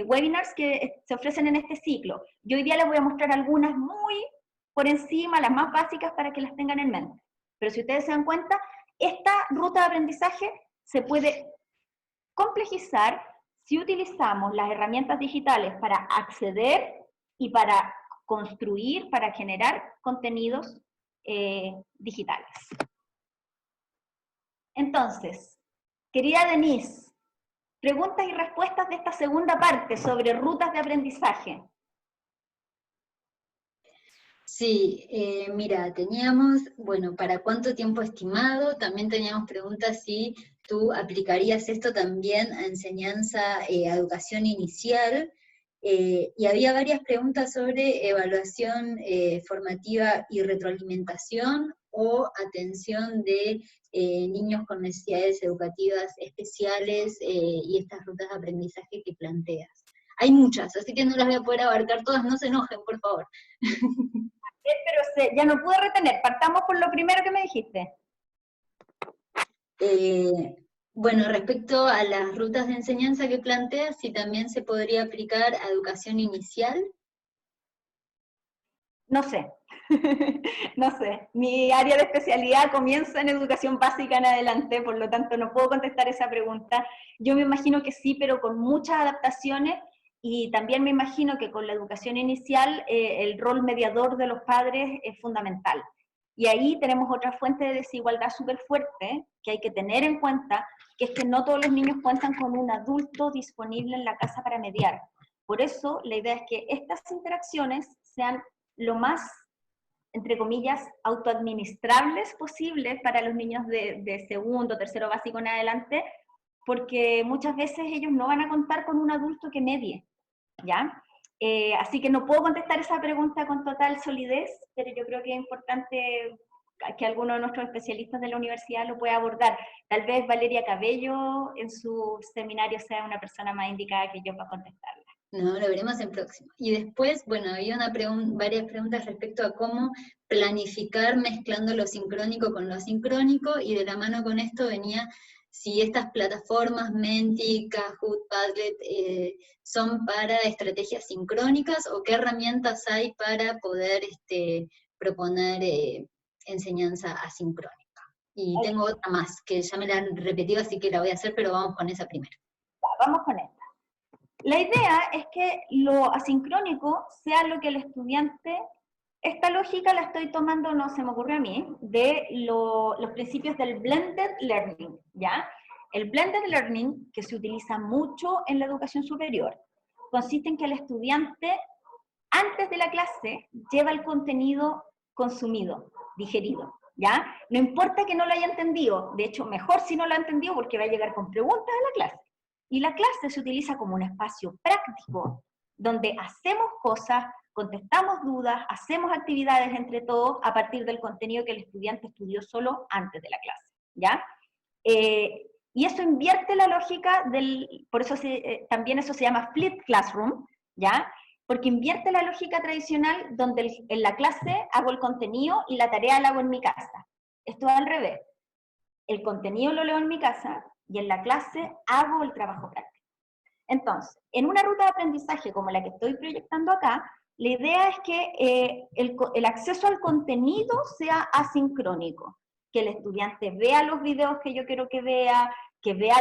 webinars que se ofrecen en este ciclo. Yo hoy día les voy a mostrar algunas muy por encima, las más básicas para que las tengan en mente. Pero si ustedes se dan cuenta, esta ruta de aprendizaje se puede complejizar si utilizamos las herramientas digitales para acceder y para construir, para generar contenidos digitales. Entonces, querida Denise, preguntas y respuestas de esta segunda parte sobre rutas de aprendizaje. Sí, mira, teníamos, bueno, ¿para cuánto tiempo estimado? También teníamos preguntas si tú aplicarías esto también a enseñanza, a educación inicial, y había varias preguntas sobre evaluación formativa y retroalimentación o atención de niños con necesidades educativas especiales y estas rutas de aprendizaje que planteas. Hay muchas, así que no las voy a poder abarcar todas, no se enojen, por favor. Pero ya no pude retener, partamos por lo primero que me dijiste. Bueno, respecto a las rutas de enseñanza que planteas, si también se podría aplicar a educación inicial. No sé, no sé. Mi área de especialidad comienza en educación básica en adelante, por lo tanto no puedo contestar esa pregunta. Yo me imagino que sí, pero con muchas adaptaciones, y también me imagino que con la educación inicial el rol mediador de los padres es fundamental. Y ahí tenemos otra fuente de desigualdad súper fuerte que hay que tener en cuenta, que es que no todos los niños cuentan con un adulto disponible en la casa para mediar. Por eso, la idea es que estas interacciones sean lo más, entre comillas, autoadministrables posibles para los niños de segundo, tercero básico en adelante, porque muchas veces ellos no van a contar con un adulto que medie, ¿ya? Así que no puedo contestar esa pregunta con total solidez, pero yo creo que es importante que alguno de nuestros especialistas de la universidad lo pueda abordar. Tal vez Valeria Cabello en su seminario sea una persona más indicada que yo para contestarla. No, lo veremos en próximo. Y después, bueno, había varias preguntas respecto a cómo planificar mezclando lo sincrónico con lo asincrónico, y de la mano con esto venía si estas plataformas, Menti, Kahoot, Padlet, son para estrategias sincrónicas, o qué herramientas hay para poder proponer enseñanza asincrónica. Y tengo otra más, que ya me la han repetido, así que la voy a hacer, pero vamos con esa primero. Vamos con esta. La idea es que lo asincrónico sea lo que el estudiante, esta lógica la estoy tomando, no se me ocurre a mí, de los principios del blended learning, ¿ya? El blended learning, que se utiliza mucho en la educación superior, consiste en que el estudiante, antes de la clase, lleva el contenido consumido, digerido, ¿ya? No importa que no lo haya entendido, de hecho, mejor si no lo ha entendido porque va a llegar con preguntas a la clase. Y la clase se utiliza como un espacio práctico, donde hacemos cosas, contestamos dudas, hacemos actividades entre todos a partir del contenido que el estudiante estudió solo antes de la clase, ¿ya? Y eso invierte la lógica por eso también eso se llama flipped classroom, ¿ya? Porque invierte la lógica tradicional donde en la clase hago el contenido y la tarea la hago en mi casa. Esto es al revés. El contenido lo leo en mi casa y en la clase hago el trabajo práctico. Entonces, en una ruta de aprendizaje como la que estoy proyectando acá, la idea es que el acceso al contenido sea asincrónico, que el estudiante vea los videos que yo quiero que vea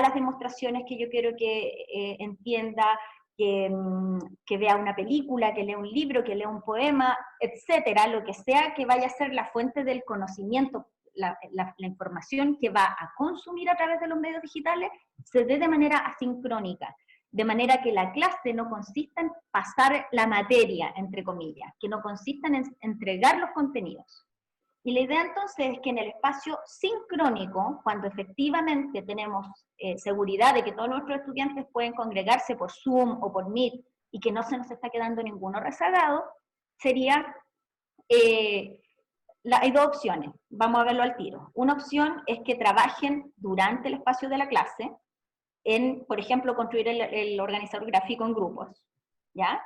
las demostraciones que yo quiero que entienda, que vea una película, que lea un libro, que lea un poema, etcétera, lo que sea que vaya a ser la fuente del conocimiento, la información que va a consumir a través de los medios digitales, se dé de manera asincrónica, de manera que la clase no consista en pasar la materia, entre comillas, que no consista en entregar los contenidos. Y la idea entonces es que en el espacio sincrónico, cuando efectivamente tenemos seguridad de que todos nuestros estudiantes pueden congregarse por Zoom o por Meet y que no se nos está quedando ninguno rezagado, sería, hay dos opciones, vamos a verlo al tiro. Una opción es que trabajen durante el espacio de la clase, en, por ejemplo, construir el organizador gráfico en grupos, ¿ya?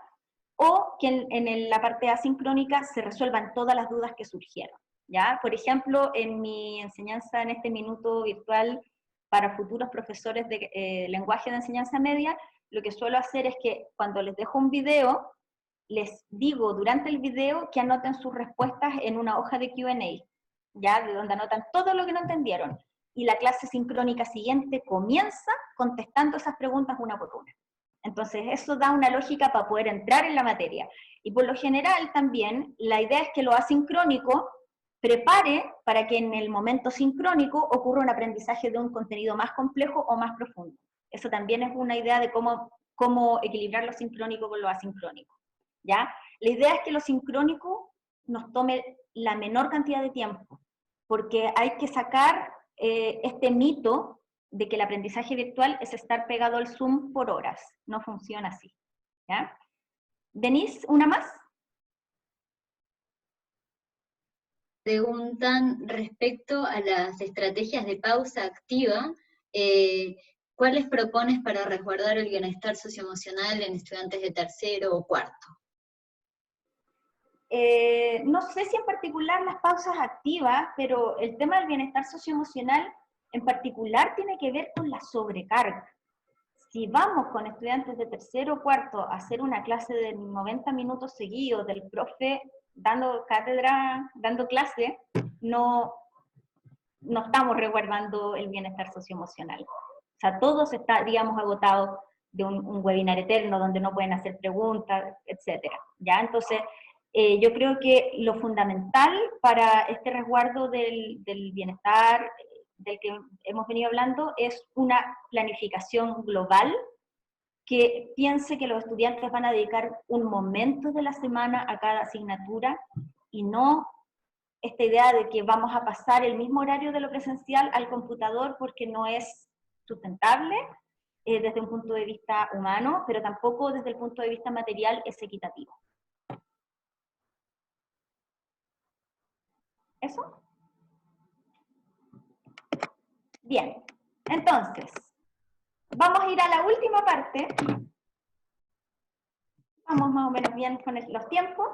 O que en la parte asincrónica se resuelvan todas las dudas que surgieron, ¿ya? Por ejemplo, en mi enseñanza en este minuto virtual para futuros profesores de lenguaje de enseñanza media, lo que suelo hacer es que cuando les dejo un video, les digo durante el video que anoten sus respuestas en una hoja de Q&A, ¿ya? De donde anotan todo lo que no entendieron. Y la clase sincrónica siguiente comienza contestando esas preguntas una por una. Entonces, eso da una lógica para poder entrar en la materia. Y por lo general también, la idea es que lo asincrónico prepare para que en el momento sincrónico ocurra un aprendizaje de un contenido más complejo o más profundo. Eso también es una idea de cómo equilibrar lo sincrónico con lo asincrónico, ¿ya? La idea es que lo sincrónico nos tome la menor cantidad de tiempo, porque hay que sacar este mito de que el aprendizaje virtual es estar pegado al Zoom por horas. No funciona así, ¿ya? Denise, ¿una más? Preguntan respecto a las estrategias de pausa activa, ¿cuáles propones para resguardar el bienestar socioemocional en estudiantes de tercero o cuarto? No sé si en particular las pausas activas, pero el tema del bienestar socioemocional en particular tiene que ver con la sobrecarga. Si vamos con estudiantes de tercero o cuarto a hacer una clase de 90 minutos seguidos del profe dando cátedra, dando clase, no estamos resguardando el bienestar socioemocional. O sea, todos estaríamos agotados de un webinar eterno donde no pueden hacer preguntas, etcétera, ¿ya? Entonces, Yo creo que lo fundamental para este resguardo del bienestar del que hemos venido hablando es una planificación global que piense que los estudiantes van a dedicar un momento de la semana a cada asignatura y no esta idea de que vamos a pasar el mismo horario de lo presencial al computador porque no es sustentable desde un punto de vista humano, pero tampoco desde el punto de vista material es equitativo. ¿Eso? Bien, entonces, vamos a ir a la última parte. Vamos más o menos bien con los tiempos,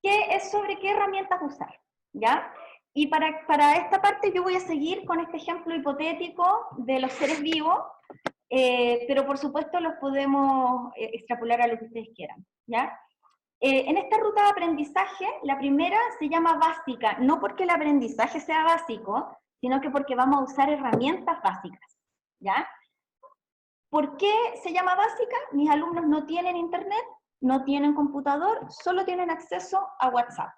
que es sobre qué herramientas usar, ¿ya? Y para esta parte yo voy a seguir con este ejemplo hipotético de los seres vivos, pero por supuesto los podemos extrapolar a lo que ustedes quieran, ¿ya? En esta ruta de aprendizaje, la primera se llama básica, no porque el aprendizaje sea básico, sino que porque vamos a usar herramientas básicas, ¿ya? ¿Por qué se llama básica? Mis alumnos no tienen internet, no tienen computador, solo tienen acceso a WhatsApp.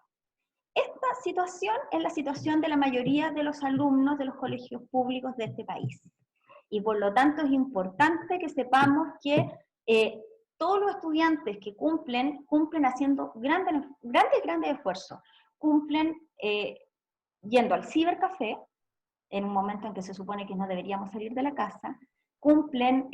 Esta situación es la situación de la mayoría de los alumnos de los colegios públicos de este país. Y por lo tanto es importante que sepamos que todos los estudiantes que cumplen haciendo grandes esfuerzos, cumplen yendo al cibercafé, en un momento en que se supone que no deberíamos salir de la casa, cumplen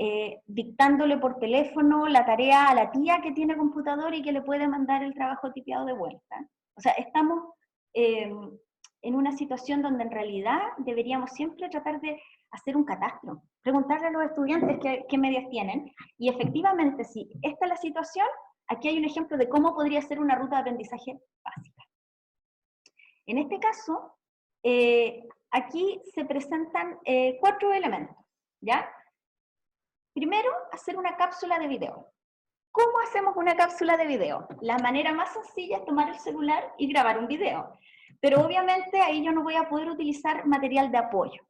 dictándole por teléfono la tarea a la tía que tiene computador y que le puede mandar el trabajo tipeado de vuelta. O sea, estamos en una situación donde en realidad deberíamos siempre tratar de hacer un catastro, preguntarle a los estudiantes qué medios tienen, y efectivamente, si esta es la situación, aquí hay un ejemplo de cómo podría ser una ruta de aprendizaje básica. En este caso, aquí se presentan 4 elementos, ¿ya? Primero, hacer una cápsula de video. ¿Cómo hacemos una cápsula de video? La manera más sencilla es tomar el celular y grabar un video. Pero obviamente ahí yo no voy a poder utilizar material de apoyo.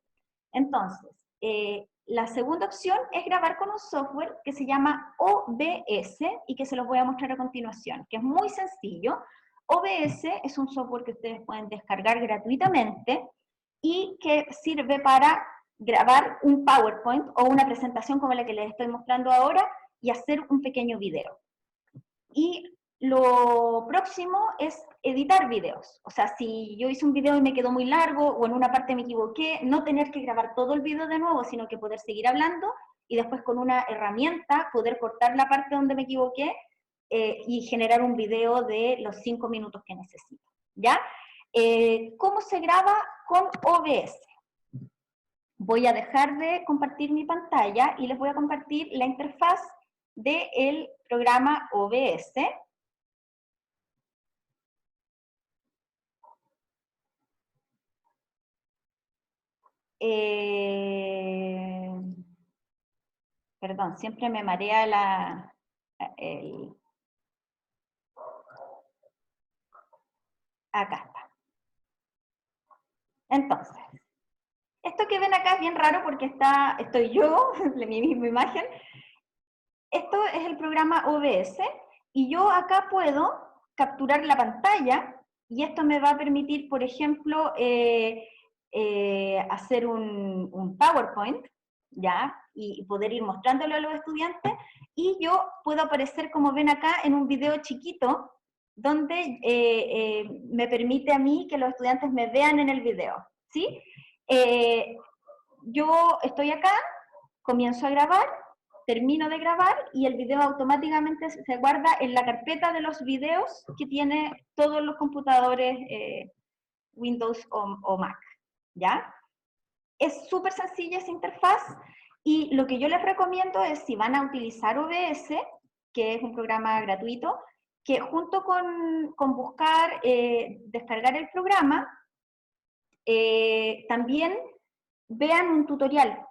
Entonces, la segunda opción es grabar con un software que se llama OBS y que se los voy a mostrar a continuación, que es muy sencillo. OBS es un software que ustedes pueden descargar gratuitamente y que sirve para grabar un PowerPoint o una presentación como la que les estoy mostrando ahora y hacer un pequeño video. Y lo próximo es editar videos. O sea, si yo hice un video y me quedó muy largo o en una parte me equivoqué, no tener que grabar todo el video de nuevo, sino que poder seguir hablando y después con una herramienta poder cortar la parte donde me equivoqué y generar un video de los 5 minutos que necesito. ¿Ya? ¿Cómo se graba con OBS? Voy a dejar de compartir mi pantalla y les voy a compartir la interfaz del programa OBS. Perdón, siempre me marea acá está. Entonces, esto que ven acá es bien raro porque estoy yo, mi misma imagen. Esto es el programa OBS y yo acá puedo capturar la pantalla y esto me va a permitir, por ejemplo, hacer un PowerPoint, ¿ya? Y poder ir mostrándolo a los estudiantes, y yo puedo aparecer, como ven acá, en un video chiquito, donde me permite a mí que los estudiantes me vean en el video, ¿sí? Yo estoy acá, comienzo a grabar, termino de grabar y el video automáticamente se guarda en la carpeta de los videos que tiene todos los computadores Windows o Mac, ¿ya? Es súper sencilla esa interfaz y lo que yo les recomiendo es, si van a utilizar OBS, que es un programa gratuito, que junto con buscar, descargar el programa, también vean un tutorial.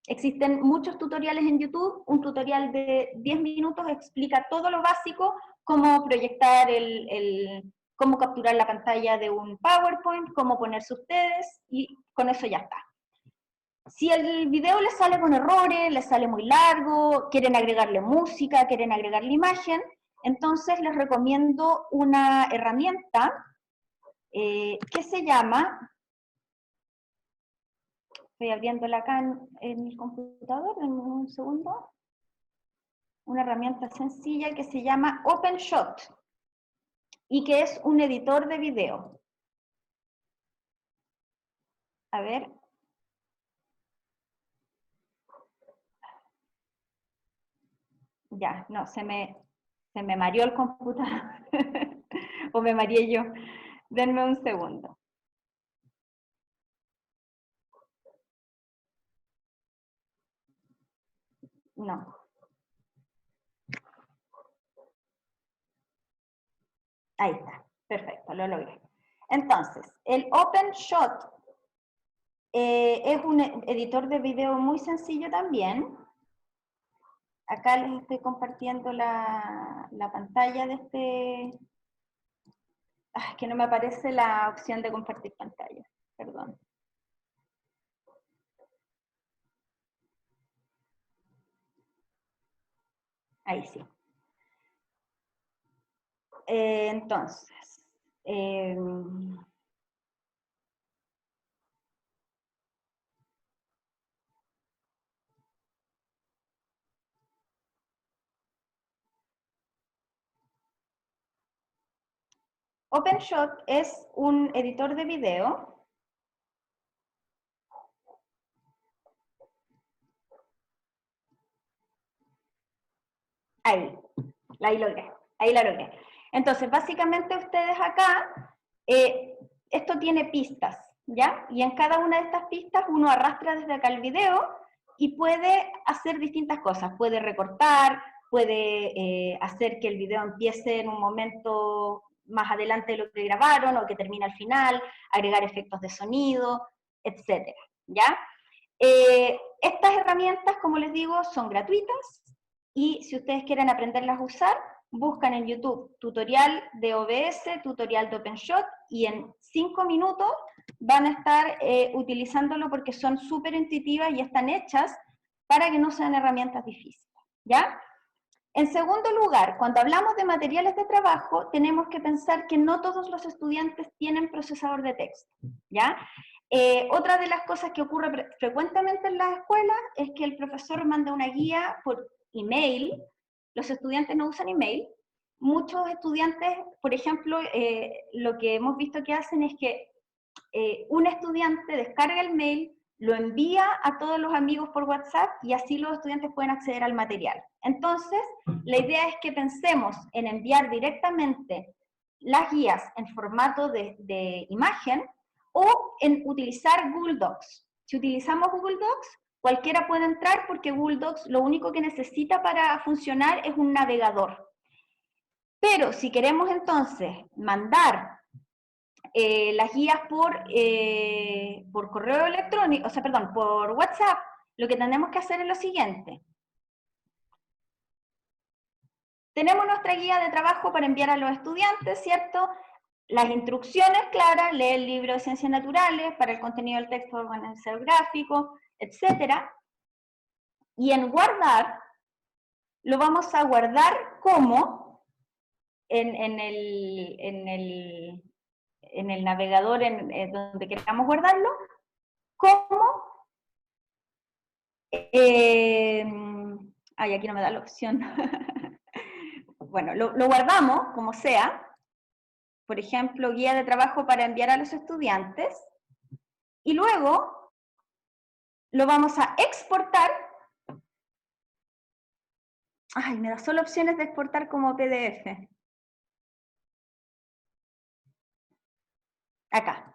Existen muchos tutoriales en YouTube, un tutorial de 10 minutos explica todo lo básico, cómo proyectar cómo capturar la pantalla de un PowerPoint, cómo ponerse ustedes, y con eso ya está. Si el video les sale con errores, les sale muy largo, quieren agregarle música, quieren agregarle imagen, Entonces les recomiendo una herramienta que se llama, estoy abriéndola acá en mi computador, en un segundo, una herramienta sencilla que se llama OpenShot y que es un editor de video. A ver. Ya, no, se me mareó el computador. O me mareé yo. Denme un segundo. No. Ahí está. Perfecto, lo logré. Entonces, el OpenShot es un editor de video muy sencillo también. Acá les estoy compartiendo la pantalla de este... Ah, es que no me aparece la opción de compartir pantalla. Perdón. Ahí sí. Entonces, OpenShot es un editor de video. Ahí la logré. Entonces, básicamente ustedes acá, esto tiene pistas, ¿ya? Y en cada una de estas pistas uno arrastra desde acá el video y puede hacer distintas cosas. Puede recortar, puede hacer que el video empiece en un momento más adelante de lo que grabaron o que termine al final, agregar efectos de sonido, etcétera, ¿ya? Estas herramientas, como les digo, son gratuitas y si ustedes quieren aprenderlas a usar, buscan en YouTube tutorial de OBS, tutorial de OpenShot y en 5 minutos van a estar utilizándolo porque son súper intuitivas y están hechas para que no sean herramientas difíciles, ¿ya? En segundo lugar, cuando hablamos de materiales de trabajo, tenemos que pensar que no todos los estudiantes tienen procesador de texto, ¿ya? Otra de las cosas que ocurre frecuentemente en las escuelas es que el profesor manda una guía por email, los estudiantes no usan email, muchos estudiantes, por ejemplo, lo que hemos visto que hacen es que un estudiante descarga el mail, lo envía a todos los amigos por WhatsApp y así los estudiantes pueden acceder al material. Entonces, la idea es que pensemos en enviar directamente las guías en formato de imagen o en utilizar Google Docs. Si utilizamos Google Docs, cualquiera puede entrar porque Google Docs lo único que necesita para funcionar es un navegador. Pero si queremos entonces mandar las guías por correo electrónico, o sea, perdón, por WhatsApp, lo que tenemos que hacer es lo siguiente. Tenemos nuestra guía de trabajo para enviar a los estudiantes, ¿cierto? Las instrucciones claras, lee el libro de Ciencias Naturales, para el contenido del texto, organizar gráfico, etc. Y en guardar, lo vamos a guardar como en el navegador donde queramos guardarlo, como, ay, aquí no me da la opción. Bueno, lo guardamos como sea, por ejemplo, guía de trabajo para enviar a los estudiantes, y luego lo vamos a exportar. Ay, me da solo opciones de exportar como PDF. Acá.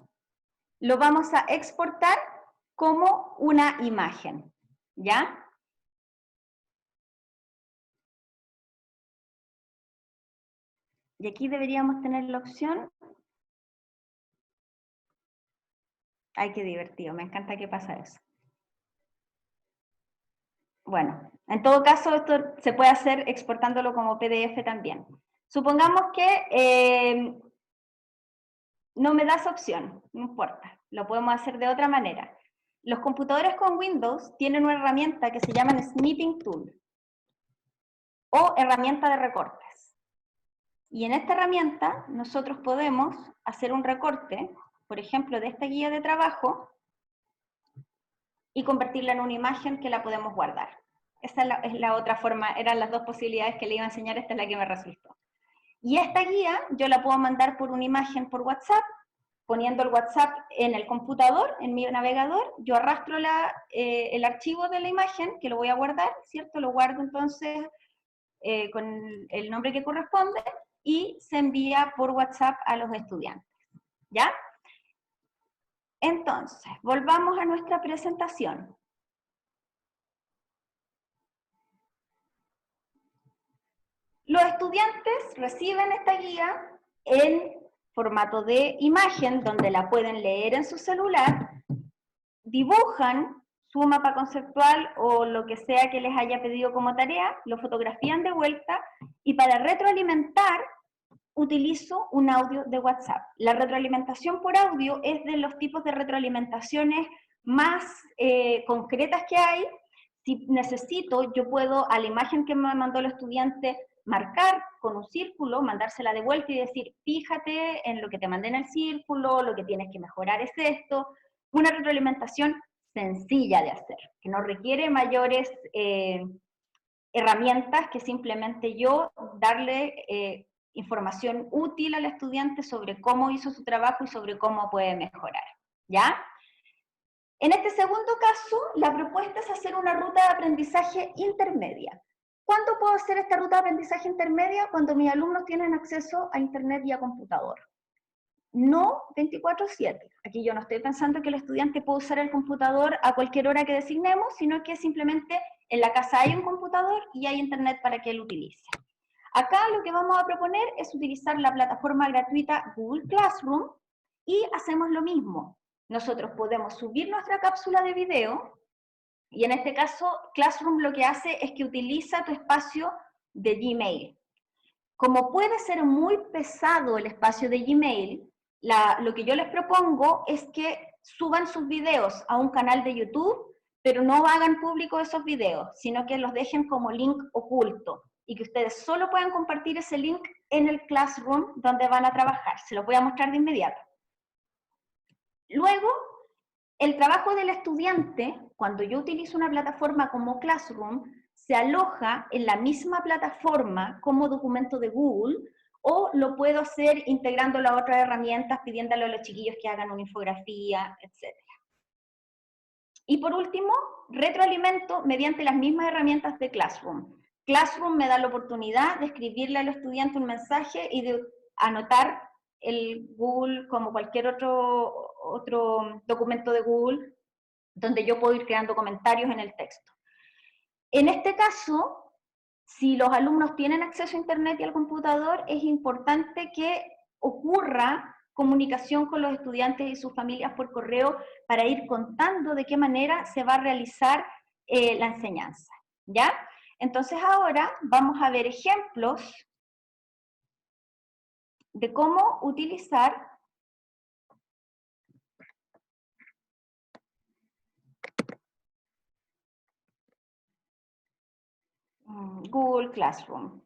Lo vamos a exportar como una imagen, ¿ya? Y aquí deberíamos tener la opción. Ay, qué divertido, me encanta que pasa eso. Bueno, en todo caso esto se puede hacer exportándolo como PDF también. Supongamos que no me das opción, no importa, lo podemos hacer de otra manera. Los computadores con Windows tienen una herramienta que se llama Snipping Tool o herramienta de recortes. Y en esta herramienta nosotros podemos hacer un recorte, por ejemplo, de esta guía de trabajo y convertirla en una imagen que la podemos guardar. Esa es la otra forma, eran las dos posibilidades que le iba a enseñar, esta es la que me resultó. Y esta guía yo la puedo mandar por una imagen por WhatsApp, poniendo el WhatsApp en el computador, en mi navegador, yo arrastro el archivo de la imagen, que lo voy a guardar, ¿cierto? Lo guardo entonces con el nombre que corresponde, y se envía por WhatsApp a los estudiantes, ¿ya? Entonces, volvamos a nuestra presentación. Los estudiantes reciben esta guía en formato de imagen, donde la pueden leer en su celular, dibujan su mapa conceptual o lo que sea que les haya pedido como tarea, lo fotografían de vuelta, y para retroalimentar utilizo un audio de WhatsApp. La retroalimentación por audio es de los tipos de retroalimentaciones más concretas que hay. Si necesito, yo puedo a la imagen que me mandó el estudiante marcar con un círculo, mandársela de vuelta y decir, fíjate en lo que te mandé en el círculo, lo que tienes que mejorar es esto. Una retroalimentación sencilla de hacer, que no requiere mayores herramientas que simplemente yo darle información útil al estudiante sobre cómo hizo su trabajo y sobre cómo puede mejorar, ¿ya? En este segundo caso, la propuesta es hacer una ruta de aprendizaje intermedia. ¿Cuándo puedo hacer esta ruta de aprendizaje intermedia? Cuando mis alumnos tienen acceso a internet y a computador. No 24/7. Aquí yo no estoy pensando que el estudiante puede usar el computador a cualquier hora que designemos, sino que simplemente en la casa hay un computador y hay internet para que él utilice. Acá lo que vamos a proponer es utilizar la plataforma gratuita Google Classroom y hacemos lo mismo. Nosotros podemos subir nuestra cápsula de video y en este caso Classroom lo que hace es que utiliza tu espacio de Gmail. Como puede ser muy pesado el espacio de Gmail, lo que yo les propongo es que suban sus videos a un canal de YouTube, pero no hagan público esos videos, sino que los dejen como link oculto y que ustedes solo puedan compartir ese link en el Classroom donde van a trabajar. Se los voy a mostrar de inmediato. Luego, el trabajo del estudiante, cuando yo utilizo una plataforma como Classroom, se aloja en la misma plataforma como documento de Google, o lo puedo hacer integrándolo a otras herramientas, pidiéndole a los chiquillos que hagan una infografía, etc. Y por último, retroalimento mediante las mismas herramientas de Classroom. Classroom me da la oportunidad de escribirle al estudiante un mensaje y de anotar el Google como cualquier otro documento de Google, donde yo puedo ir creando comentarios en el texto. En este caso, si los alumnos tienen acceso a internet y al computador, es importante que ocurra comunicación con los estudiantes y sus familias por correo para ir contando de qué manera se va a realizar la enseñanza, ¿ya? Entonces ahora vamos a ver ejemplos de cómo utilizar Google Classroom.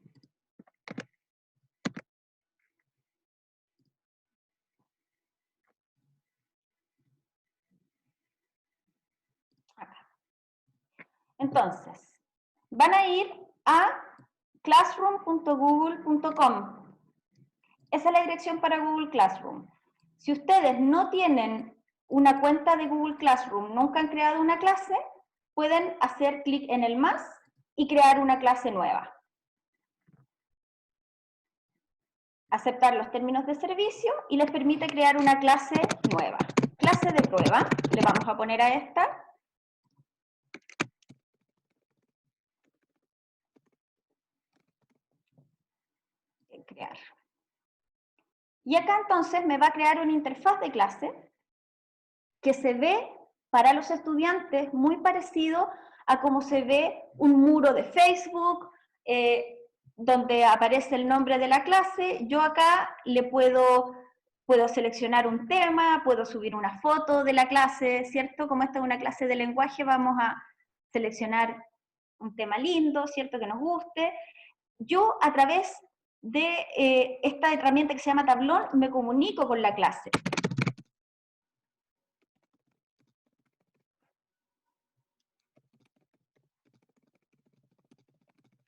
Acá. Entonces, van a ir a classroom.google.com. Esa es la dirección para Google Classroom. Si ustedes no tienen una cuenta de Google Classroom, nunca han creado una clase, pueden hacer clic en el más y crear una clase nueva. Aceptar los términos de servicio y les permite crear una clase nueva. Clase de prueba, le vamos a poner a esta. Crear. Y acá entonces me va a crear una interfaz de clase que se ve para los estudiantes muy parecido a cómo se ve un muro de Facebook, donde aparece el nombre de la clase. Yo acá le puedo seleccionar un tema, puedo subir una foto de la clase, ¿cierto? Como esta es una clase de lenguaje, vamos a seleccionar un tema lindo, ¿cierto? Que nos guste. Yo a través de esta herramienta que se llama tablón, me comunico con la clase.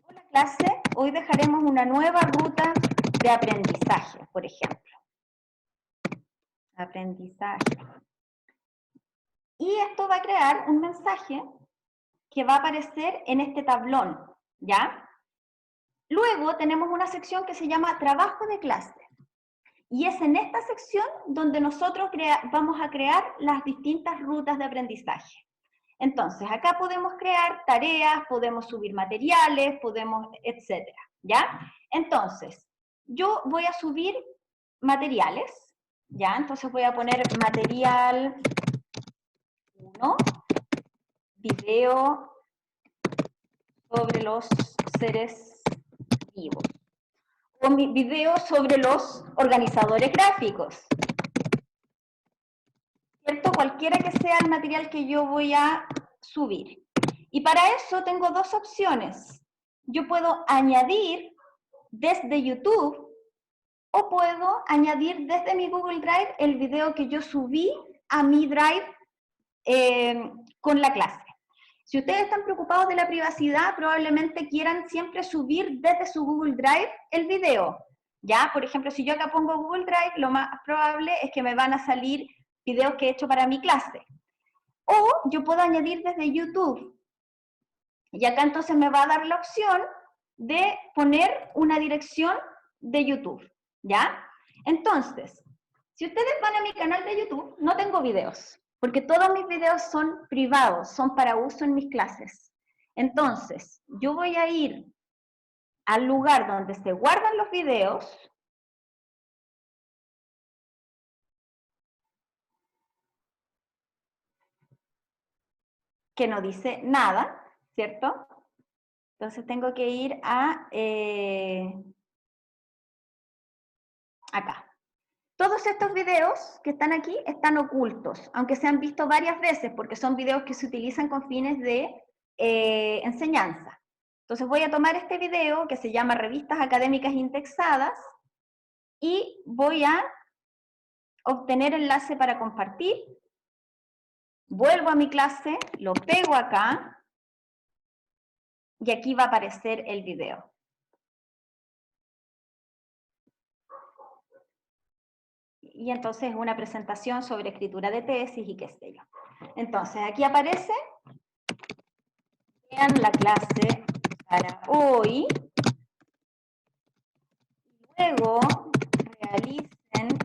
Hola clase, hoy dejaremos una nueva ruta de aprendizaje, por ejemplo. Aprendizaje. Y esto va a crear un mensaje que va a aparecer en este tablón, ¿ya? Luego tenemos una sección que se llama trabajo de clase. Y es en esta sección donde nosotros vamos a crear las distintas rutas de aprendizaje. Entonces, acá podemos crear tareas, podemos subir materiales, podemos, etcétera, ¿ya? Entonces, yo voy a subir materiales, ¿ya? Entonces voy a poner material 1, video sobre los seres vivos. O mi video sobre los organizadores gráficos. ¿Cierto? Cualquiera que sea el material que yo voy a subir. Y para eso tengo dos opciones. Yo puedo añadir desde YouTube o puedo añadir desde mi Google Drive el video que yo subí a mi Drive con la clase. Si ustedes están preocupados de la privacidad, probablemente quieran siempre subir desde su Google Drive el video. ¿Ya? Por ejemplo, si yo acá pongo Google Drive, lo más probable es que me van a salir videos que he hecho para mi clase. O yo puedo añadir desde YouTube. Y acá entonces me va a dar la opción de poner una dirección de YouTube. ¿Ya? Entonces, si ustedes van a mi canal de YouTube, no tengo videos, porque todos mis videos son privados, son para uso en mis clases. Entonces, yo voy a ir al lugar donde se guardan los videos, que no dice nada, ¿cierto? Entonces tengo que ir a acá. Todos estos videos que están aquí están ocultos, aunque se han visto varias veces, porque son videos que se utilizan con fines de enseñanza. Entonces voy a tomar este video que se llama Revistas Académicas Indexadas y voy a obtener enlace para compartir. Vuelvo a mi clase, lo pego acá y aquí va a aparecer el video. Y entonces una presentación sobre escritura de tesis y qué sé yo. Entonces aquí aparece, vean la clase para hoy, y luego realicen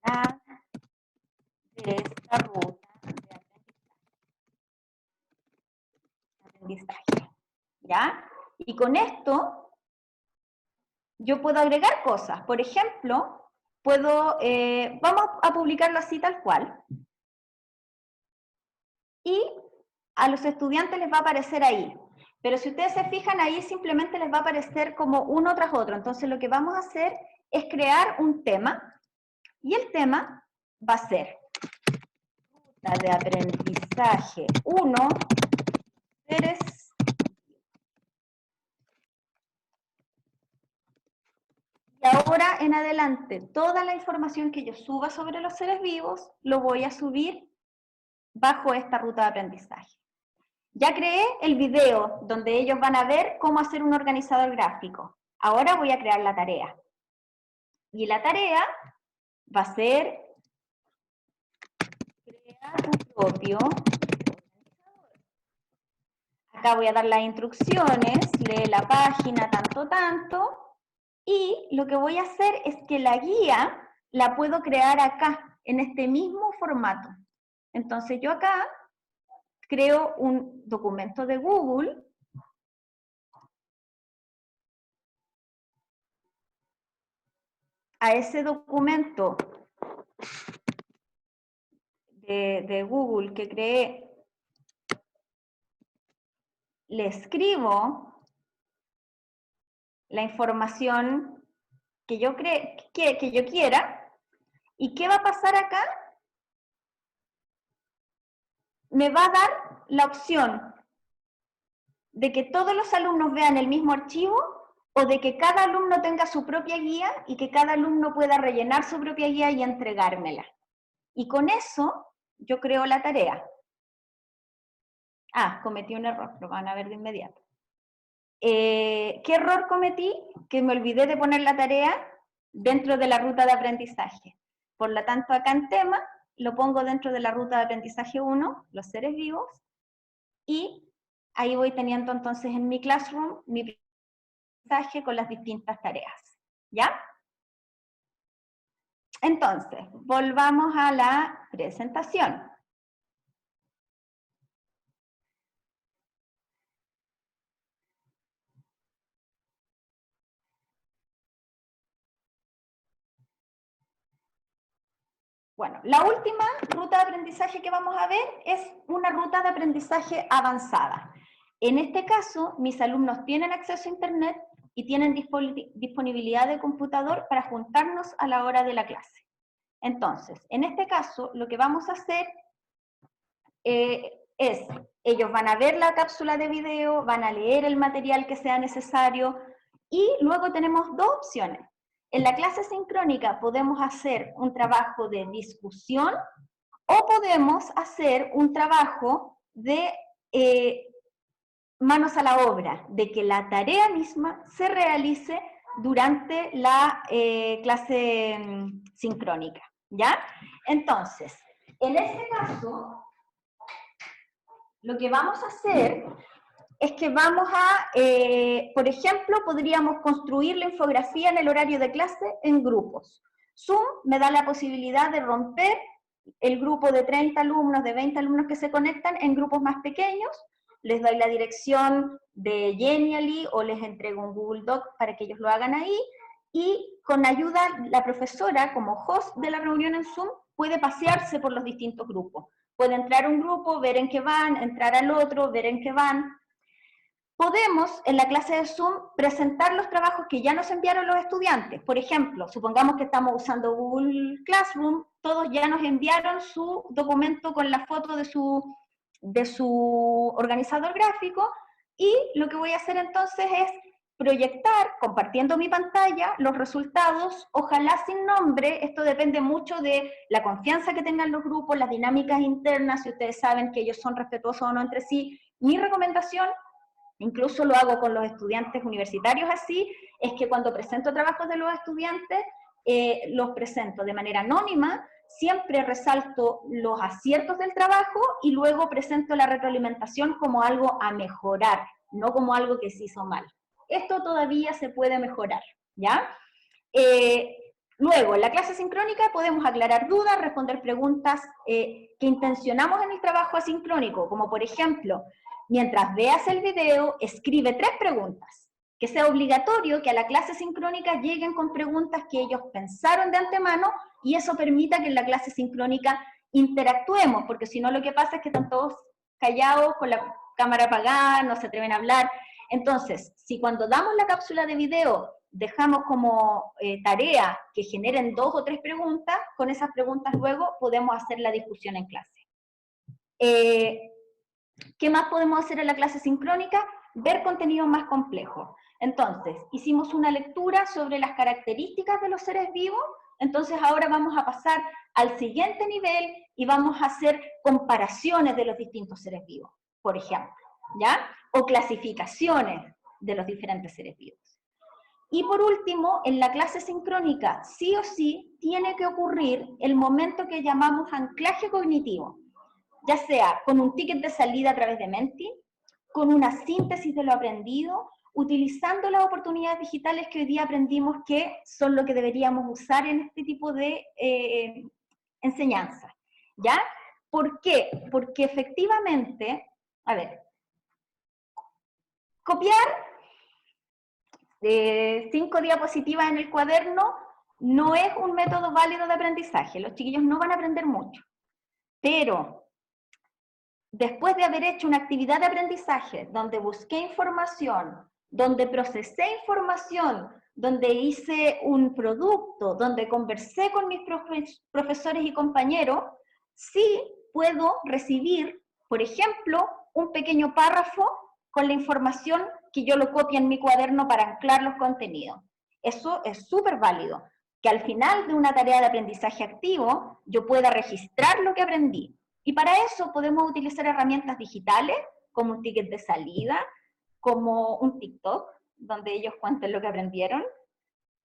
la actividad de esta ruta de aprendizaje. ¿Ya? Y con esto yo puedo agregar cosas. Por ejemplo, puedo, vamos a publicarlo así tal cual. Y a los estudiantes les va a aparecer ahí. Pero si ustedes se fijan ahí, simplemente les va a aparecer como uno tras otro. Entonces lo que vamos a hacer es crear un tema. Y el tema va a ser ruta de aprendizaje 1, seres. Y ahora en adelante, toda la información que yo suba sobre los seres vivos, lo voy a subir bajo esta ruta de aprendizaje. Ya creé el video donde ellos van a ver cómo hacer un organizador gráfico. Ahora voy a crear la tarea. Y la tarea va a ser crear tu propio organizador. Acá voy a dar las instrucciones, lee la página tanto, y lo que voy a hacer es que la guía la puedo crear acá, en este mismo formato. Entonces yo acá creo un documento de Google. A ese documento de Google que creé, le escribo la información que yo quiera. ¿Y qué va a pasar acá? Me va a dar la opción de que todos los alumnos vean el mismo archivo o de que cada alumno tenga su propia guía y que cada alumno pueda rellenar su propia guía y entregármela. Y con eso yo creo la tarea. Ah, cometí un error, lo van a ver de inmediato. ¿Qué error cometí? Que me olvidé de poner la tarea dentro de la ruta de aprendizaje. Por lo tanto, acá en tema, lo pongo dentro de la ruta de aprendizaje 1, los seres vivos, y ahí voy teniendo entonces en mi classroom mi aprendizaje con las distintas tareas. ¿Ya? Entonces, volvamos a la presentación. Bueno, la última ruta de aprendizaje que vamos a ver es una ruta de aprendizaje avanzada. En este caso, mis alumnos tienen acceso a Internet y tienen disponibilidad de computador para juntarnos a la hora de la clase. Entonces, en este caso, lo que vamos a hacer es, ellos van a ver la cápsula de video, van a leer el material que sea necesario, y luego tenemos dos opciones. En la clase sincrónica podemos hacer un trabajo de discusión o podemos hacer un trabajo de manos a la obra, de que la tarea misma se realice durante la clase sincrónica, ¿ya? Entonces, en este caso, lo que vamos a hacer es que vamos a, por ejemplo, podríamos construir la infografía en el horario de clase en grupos. Zoom me da la posibilidad de romper el grupo de 30 alumnos, de 20 alumnos que se conectan en grupos más pequeños, les doy la dirección de Genially o les entrego un Google Doc para que ellos lo hagan ahí, y con ayuda, la profesora, como host de la reunión en Zoom, puede pasearse por los distintos grupos. Puede entrar a un grupo, ver en qué van, entrar al otro, ver en qué van. Podemos, en la clase de Zoom, presentar los trabajos que ya nos enviaron los estudiantes. Por ejemplo, supongamos que estamos usando Google Classroom, todos ya nos enviaron su documento con la foto de su organizador gráfico, y lo que voy a hacer entonces es proyectar, compartiendo mi pantalla, los resultados, ojalá sin nombre. Esto depende mucho de la confianza que tengan los grupos, las dinámicas internas, si ustedes saben que ellos son respetuosos o no entre sí. Mi recomendación, incluso lo hago con los estudiantes universitarios así, es que cuando presento trabajos de los estudiantes, los presento de manera anónima, siempre resalto los aciertos del trabajo y luego presento la retroalimentación como algo a mejorar, no como algo que se hizo mal. Esto todavía se puede mejorar, ¿ya? Luego, en la clase sincrónica podemos aclarar dudas, responder preguntas que intencionamos en el trabajo asincrónico, como por ejemplo, mientras veas el video, escribe 3 preguntas. Que sea obligatorio que a la clase sincrónica lleguen con preguntas que ellos pensaron de antemano, y eso permita que en la clase sincrónica interactuemos, porque si no lo que pasa es que están todos callados, con la cámara apagada, no se atreven a hablar. Entonces, si cuando damos la cápsula de video dejamos como tarea que generen 2 o 3 preguntas, con esas preguntas luego podemos hacer la discusión en clase. ¿Qué más podemos hacer en la clase sincrónica? Ver contenido más complejo. Entonces, hicimos una lectura sobre las características de los seres vivos, entonces ahora vamos a pasar al siguiente nivel y vamos a hacer comparaciones de los distintos seres vivos, por ejemplo, ¿ya? O clasificaciones de los diferentes seres vivos. Y por último, en la clase sincrónica, sí o sí, tiene que ocurrir el momento que llamamos anclaje cognitivo, ya sea con un ticket de salida a través de Menti, con una síntesis de lo aprendido, utilizando las oportunidades digitales que hoy día aprendimos que son lo que deberíamos usar en este tipo de enseñanza, ¿ya? ¿Por qué? Porque efectivamente, a ver, copiar 5 diapositivas en el cuaderno no es un método válido de aprendizaje. Los chiquillos no van a aprender mucho. Pero después de haber hecho una actividad de aprendizaje donde busqué información, donde procesé información, donde hice un producto, donde conversé con mis profesores y compañeros, sí puedo recibir, por ejemplo, un pequeño párrafo con la información que yo lo copie en mi cuaderno para anclar los contenidos. Eso es súper válido. Que al final de una tarea de aprendizaje activo, yo pueda registrar lo que aprendí. Y para eso podemos utilizar herramientas digitales, como un ticket de salida, como un TikTok, donde ellos cuenten lo que aprendieron,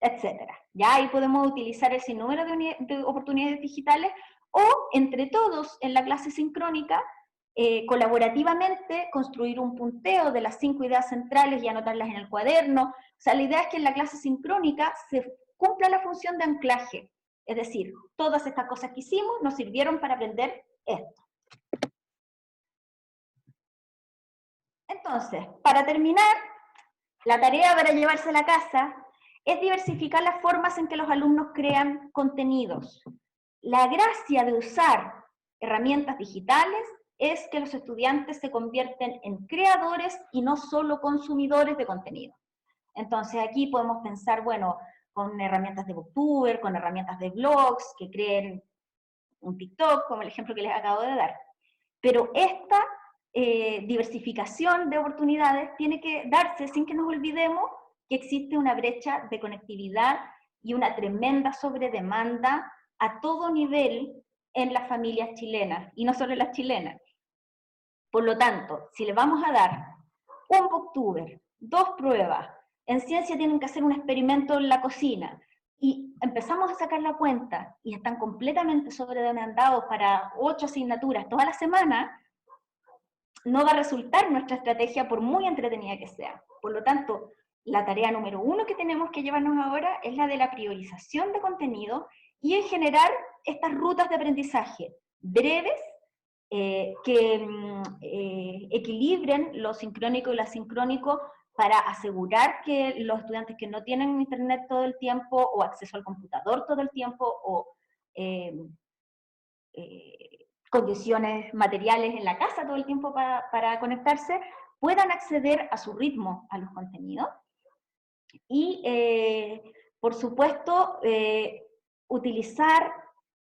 etcétera. Ya ahí podemos utilizar el sinnúmero de oportunidades digitales, o entre todos en la clase sincrónica, colaborativamente construir un punteo de las 5 ideas centrales y anotarlas en el cuaderno. O sea, la idea es que en la clase sincrónica se cumpla la función de anclaje. Es decir, todas estas cosas que hicimos nos sirvieron para aprender esto. Entonces, para terminar, la tarea para llevarse a la casa es diversificar las formas en que los alumnos crean contenidos. La gracia de usar herramientas digitales es que los estudiantes se convierten en creadores y no solo consumidores de contenido. Entonces aquí podemos pensar, bueno, con herramientas de Booktuber, con herramientas de blogs, que creen un TikTok, como el ejemplo que les acabo de dar. Pero esta diversificación de oportunidades tiene que darse sin que nos olvidemos que existe una brecha de conectividad y una tremenda sobredemanda a todo nivel en las familias chilenas, y no solo en las chilenas. Por lo tanto, si le vamos a dar un Booktuber, 2 pruebas, en ciencia tienen que hacer un experimento en la cocina, y empezamos a sacar la cuenta, y están completamente sobredemandados para 8 asignaturas toda la semana, no va a resultar nuestra estrategia por muy entretenida que sea. Por lo tanto, la tarea número 1 que tenemos que llevarnos ahora es la de la priorización de contenido y en generar estas rutas de aprendizaje breves que equilibren lo sincrónico y lo asincrónico para asegurar que los estudiantes que no tienen internet todo el tiempo o acceso al computador todo el tiempo o condiciones materiales en la casa todo el tiempo para conectarse, puedan acceder a su ritmo a los contenidos. Y, por supuesto, utilizar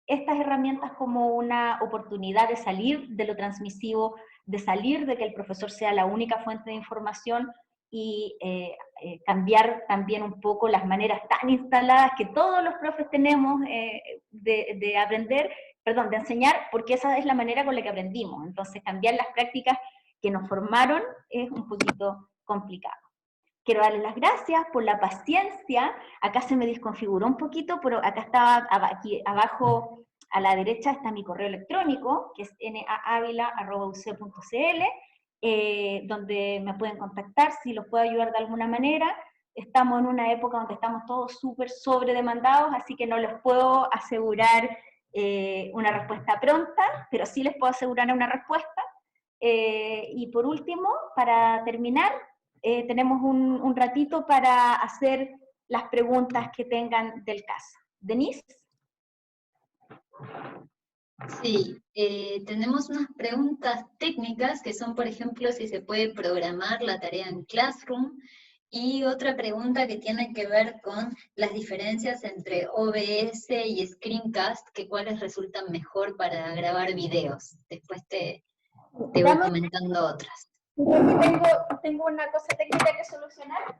estas herramientas como una oportunidad de salir de lo transmisivo, de salir de que el profesor sea la única fuente de información y cambiar también un poco las maneras tan instaladas que todos los profes tenemos de aprender, perdón, de enseñar, porque esa es la manera con la que aprendimos. Entonces, cambiar las prácticas que nos formaron es un poquito complicado. Quiero darles las gracias por la paciencia. Acá se me desconfiguró un poquito, pero acá estaba, aquí abajo a la derecha está mi correo electrónico, que es naavila@uc.cl, donde me pueden contactar si los puedo ayudar de alguna manera. Estamos en una época donde estamos todos súper sobredemandados, así que no les puedo asegurar una respuesta pronta, pero sí les puedo asegurar una respuesta. Y por último, para terminar, tenemos un ratito para hacer las preguntas que tengan del caso. Denise. Sí, tenemos unas preguntas técnicas que son, por ejemplo, si se puede programar la tarea en Classroom, y otra pregunta que tiene que ver con las diferencias entre OBS y Screencast, que cuáles resultan mejor para grabar videos. Después te voy comentando otras. Tengo una cosa técnica que solucionar.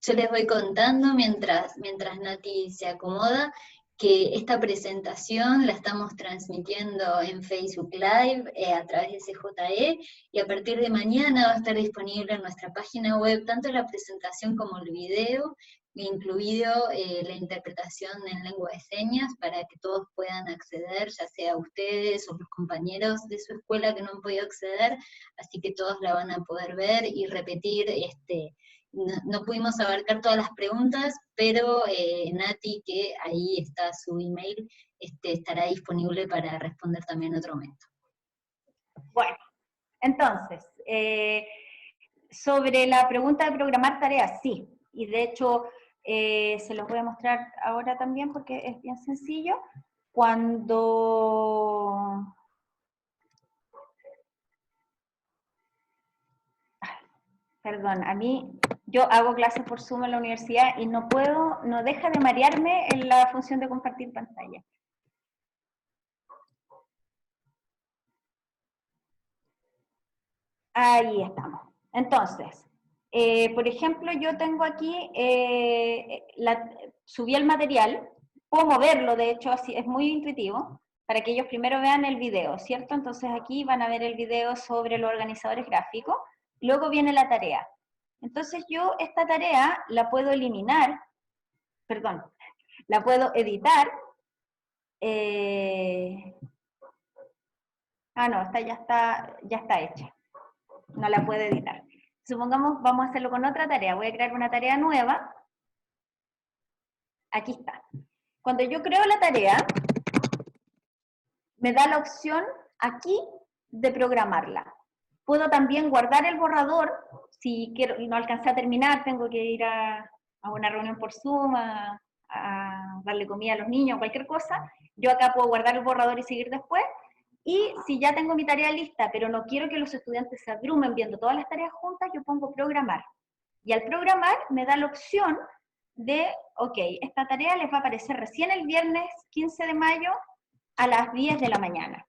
Yo les voy contando mientras Nati se acomoda, que esta presentación la estamos transmitiendo en Facebook Live a través de CJE, y a partir de mañana va a estar disponible en nuestra página web tanto la presentación como el video, incluido la interpretación en lengua de señas, para que todos puedan acceder, ya sea ustedes o los compañeros de su escuela que no han podido acceder, así que todos la van a poder ver y repetir. No pudimos abarcar todas las preguntas, pero Nati, que ahí está su email, estará disponible para responder también en otro momento. Bueno, entonces, sobre la pregunta de programar tareas, sí, y de hecho se los voy a mostrar ahora también porque es bien sencillo. Cuando... Perdón, a mí, yo hago clases por Zoom en la universidad y no deja de marearme en la función de compartir pantalla. Ahí estamos. Entonces, por ejemplo, yo tengo aquí, subí el material, puedo moverlo, de hecho, así es muy intuitivo, para que ellos primero vean el video, ¿cierto? Entonces aquí van a ver el video sobre los organizadores gráficos, luego viene la tarea. Entonces yo esta tarea la puedo eliminar, perdón, la puedo editar. No, esta ya está hecha. No la puedo editar. Supongamos, vamos a hacerlo con otra tarea. Voy a crear una tarea nueva. Aquí está. Cuando yo creo la tarea, me da la opción aquí de programarla. Puedo también guardar el borrador. Si quiero, no alcancé a terminar, tengo que ir a una reunión por Zoom, a darle comida a los niños, cualquier cosa. Yo acá puedo guardar el borrador y seguir después. Y si ya tengo mi tarea lista, pero no quiero que los estudiantes se abrumen viendo todas las tareas juntas, yo pongo programar. Y al programar me da la opción de, ok, esta tarea les va a aparecer recién el viernes 15 de mayo a las 10 de la mañana.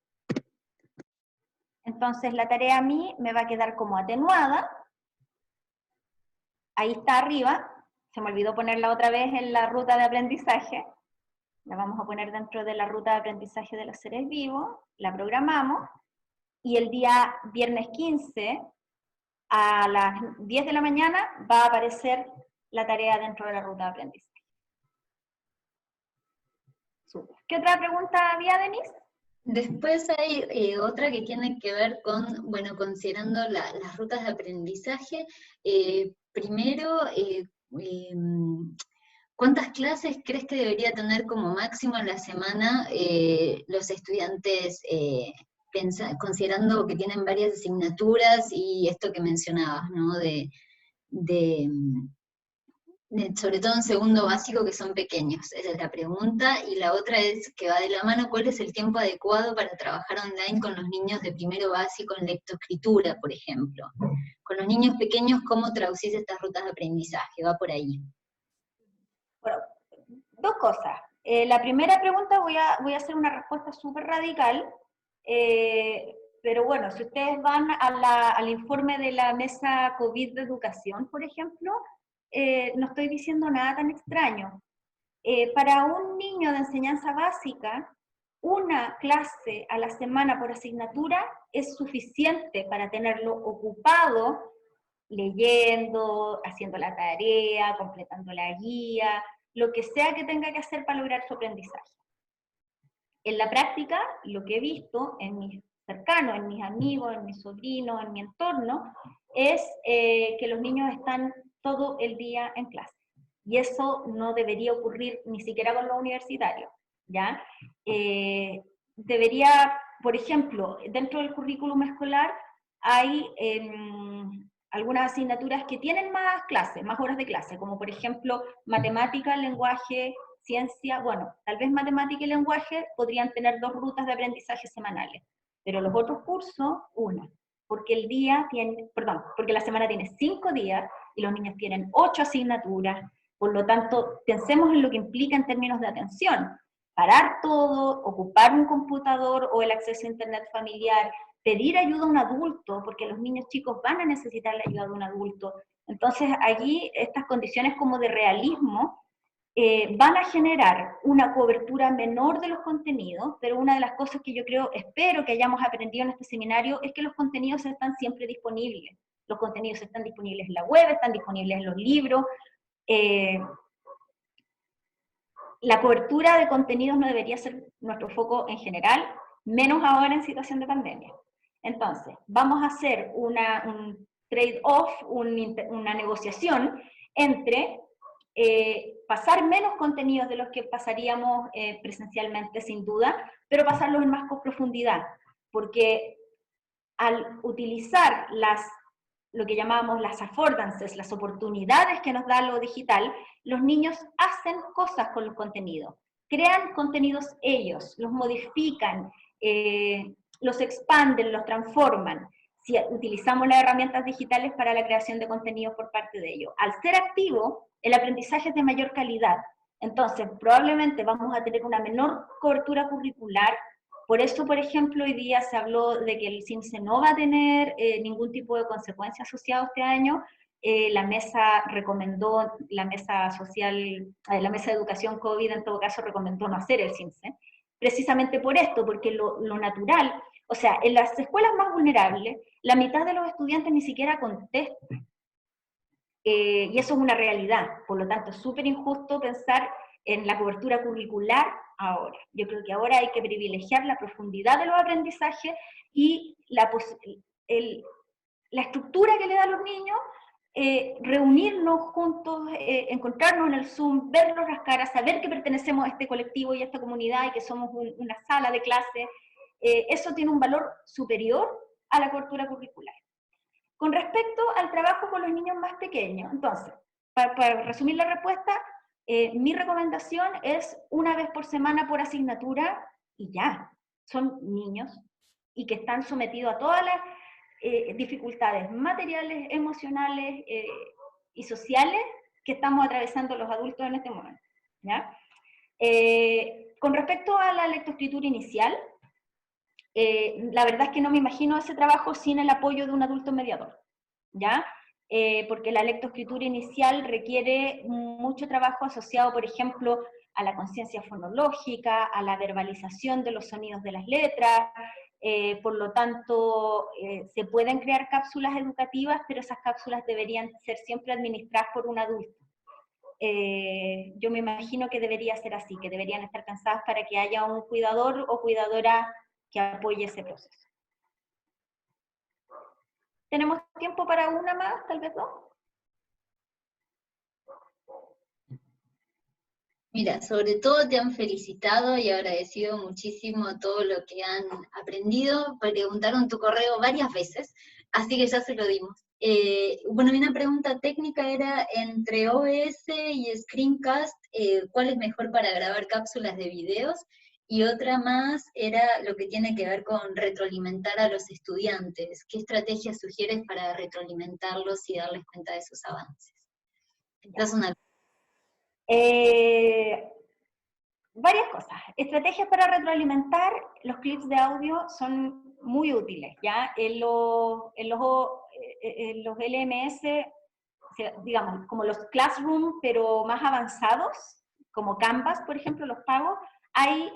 Entonces la tarea a mí me va a quedar como atenuada. Ahí está arriba. Se me olvidó ponerla otra vez en la ruta de aprendizaje. La vamos a poner dentro de la ruta de aprendizaje de los seres vivos. La programamos. Y el día viernes 15 a las 10 de la mañana va a aparecer la tarea dentro de la ruta de aprendizaje. Super. ¿Qué otra pregunta había, Denise? Después hay otra que tiene que ver con, bueno, considerando las rutas de aprendizaje. Primero, ¿cuántas clases crees que debería tener como máximo en la semana los estudiantes, considerando que tienen varias asignaturas y esto que mencionabas, ¿no? Sobre todo en segundo básico, que son pequeños? Esa es la pregunta. Y la otra es, que va de la mano, ¿cuál es el tiempo adecuado para trabajar online con los niños de primero básico en lectoescritura, por ejemplo? Con los niños pequeños, ¿cómo traducís estas rutas de aprendizaje? Va por ahí. Bueno, dos cosas. La primera pregunta voy a hacer una respuesta súper radical, pero bueno, si ustedes van al informe de la mesa COVID de educación, por ejemplo, no estoy diciendo nada tan extraño. Para un niño de enseñanza básica, una clase a la semana por asignatura es suficiente para tenerlo ocupado, leyendo, haciendo la tarea, completando la guía, lo que sea que tenga que hacer para lograr su aprendizaje. En la práctica, lo que he visto en mis cercanos, en mis amigos, en mis sobrinos, en mi entorno, es que los niños están todo el día en clase. Y eso no debería ocurrir ni siquiera con los universitarios, ¿ya? Debería, por ejemplo, dentro del currículum escolar hay algunas asignaturas que tienen más clases, más horas de clase, como por ejemplo matemática, lenguaje, ciencia. Bueno, tal vez matemática y lenguaje podrían tener 2 rutas de aprendizaje semanales, pero los otros cursos, una, porque porque la semana tiene 5 días y los niños tienen 8 asignaturas. Por lo tanto, pensemos en lo que implica en términos de atención. Parar todo, ocupar un computador o el acceso a internet familiar, pedir ayuda a un adulto, porque los niños chicos van a necesitar la ayuda de un adulto. Entonces, allí estas condiciones como de realismo van a generar una cobertura menor de los contenidos, pero una de las cosas que yo espero que hayamos aprendido en este seminario es que los contenidos están siempre disponibles. Los contenidos están disponibles en la web, están disponibles en los libros. La cobertura de contenidos no debería ser nuestro foco en general, menos ahora en situación de pandemia. Entonces, vamos a hacer un trade-off, una negociación entre pasar menos contenidos de los que pasaríamos presencialmente, sin duda, pero pasarlos en más profundidad, porque al utilizar lo que llamamos las affordances, las oportunidades que nos da lo digital, los niños hacen cosas con los contenidos, crean contenidos ellos, los modifican, los expanden, los transforman, si utilizamos las herramientas digitales para la creación de contenidos por parte de ellos. Al ser activo, el aprendizaje es de mayor calidad, entonces probablemente vamos a tener una menor cobertura curricular, Por eso, por ejemplo, hoy día se habló de que el CIMSE no va a tener ningún tipo de consecuencia asociada este año. La mesa recomendó, la mesa social, la mesa de educación COVID en todo caso recomendó no hacer el CIMSE, precisamente por esto, porque lo natural, o sea, en las escuelas más vulnerables, la mitad de los estudiantes ni siquiera contestan. Y eso es una realidad, por lo tanto es súper injusto pensar en la cobertura curricular ahora. Yo creo que ahora hay que privilegiar la profundidad de los aprendizajes y la estructura que le da a los niños, reunirnos juntos, encontrarnos en el Zoom, vernos las caras, saber que pertenecemos a este colectivo y a esta comunidad y que somos una sala de clase, eso tiene un valor superior a la cobertura curricular. Con respecto al trabajo con los niños más pequeños, entonces, para resumir la respuesta, mi recomendación es una vez por semana por asignatura y ya, son niños y que están sometidos a todas las dificultades materiales, emocionales y sociales que estamos atravesando los adultos en este momento. ¿Ya? Con respecto a la lectoescritura inicial, la verdad es que no me imagino ese trabajo sin el apoyo de un adulto mediador, ¿ya? Porque la lectoescritura inicial requiere mucho trabajo asociado, por ejemplo, a la conciencia fonológica, a la verbalización de los sonidos de las letras, por lo tanto, se pueden crear cápsulas educativas, pero esas cápsulas deberían ser siempre administradas por un adulto. Yo me imagino que debería ser así, que deberían estar pensadas para que haya un cuidador o cuidadora que apoye ese proceso. ¿Tenemos tiempo para una más, tal vez dos? Mira, sobre todo te han felicitado y agradecido muchísimo todo lo que han aprendido. Preguntaron tu correo varias veces, así que ya se lo dimos. Bueno, una pregunta técnica era, entre OBS y Screencast, ¿cuál es mejor para grabar cápsulas de videos? Y otra más era lo que tiene que ver con retroalimentar a los estudiantes. ¿Qué estrategias sugieres para retroalimentarlos y darles cuenta de sus avances? Esta es una... Varias cosas. Estrategias para retroalimentar, los clips de audio son muy útiles, ¿ya? En los LMS, digamos, como los Classroom, pero más avanzados, como Canvas, por ejemplo, los pagos, hay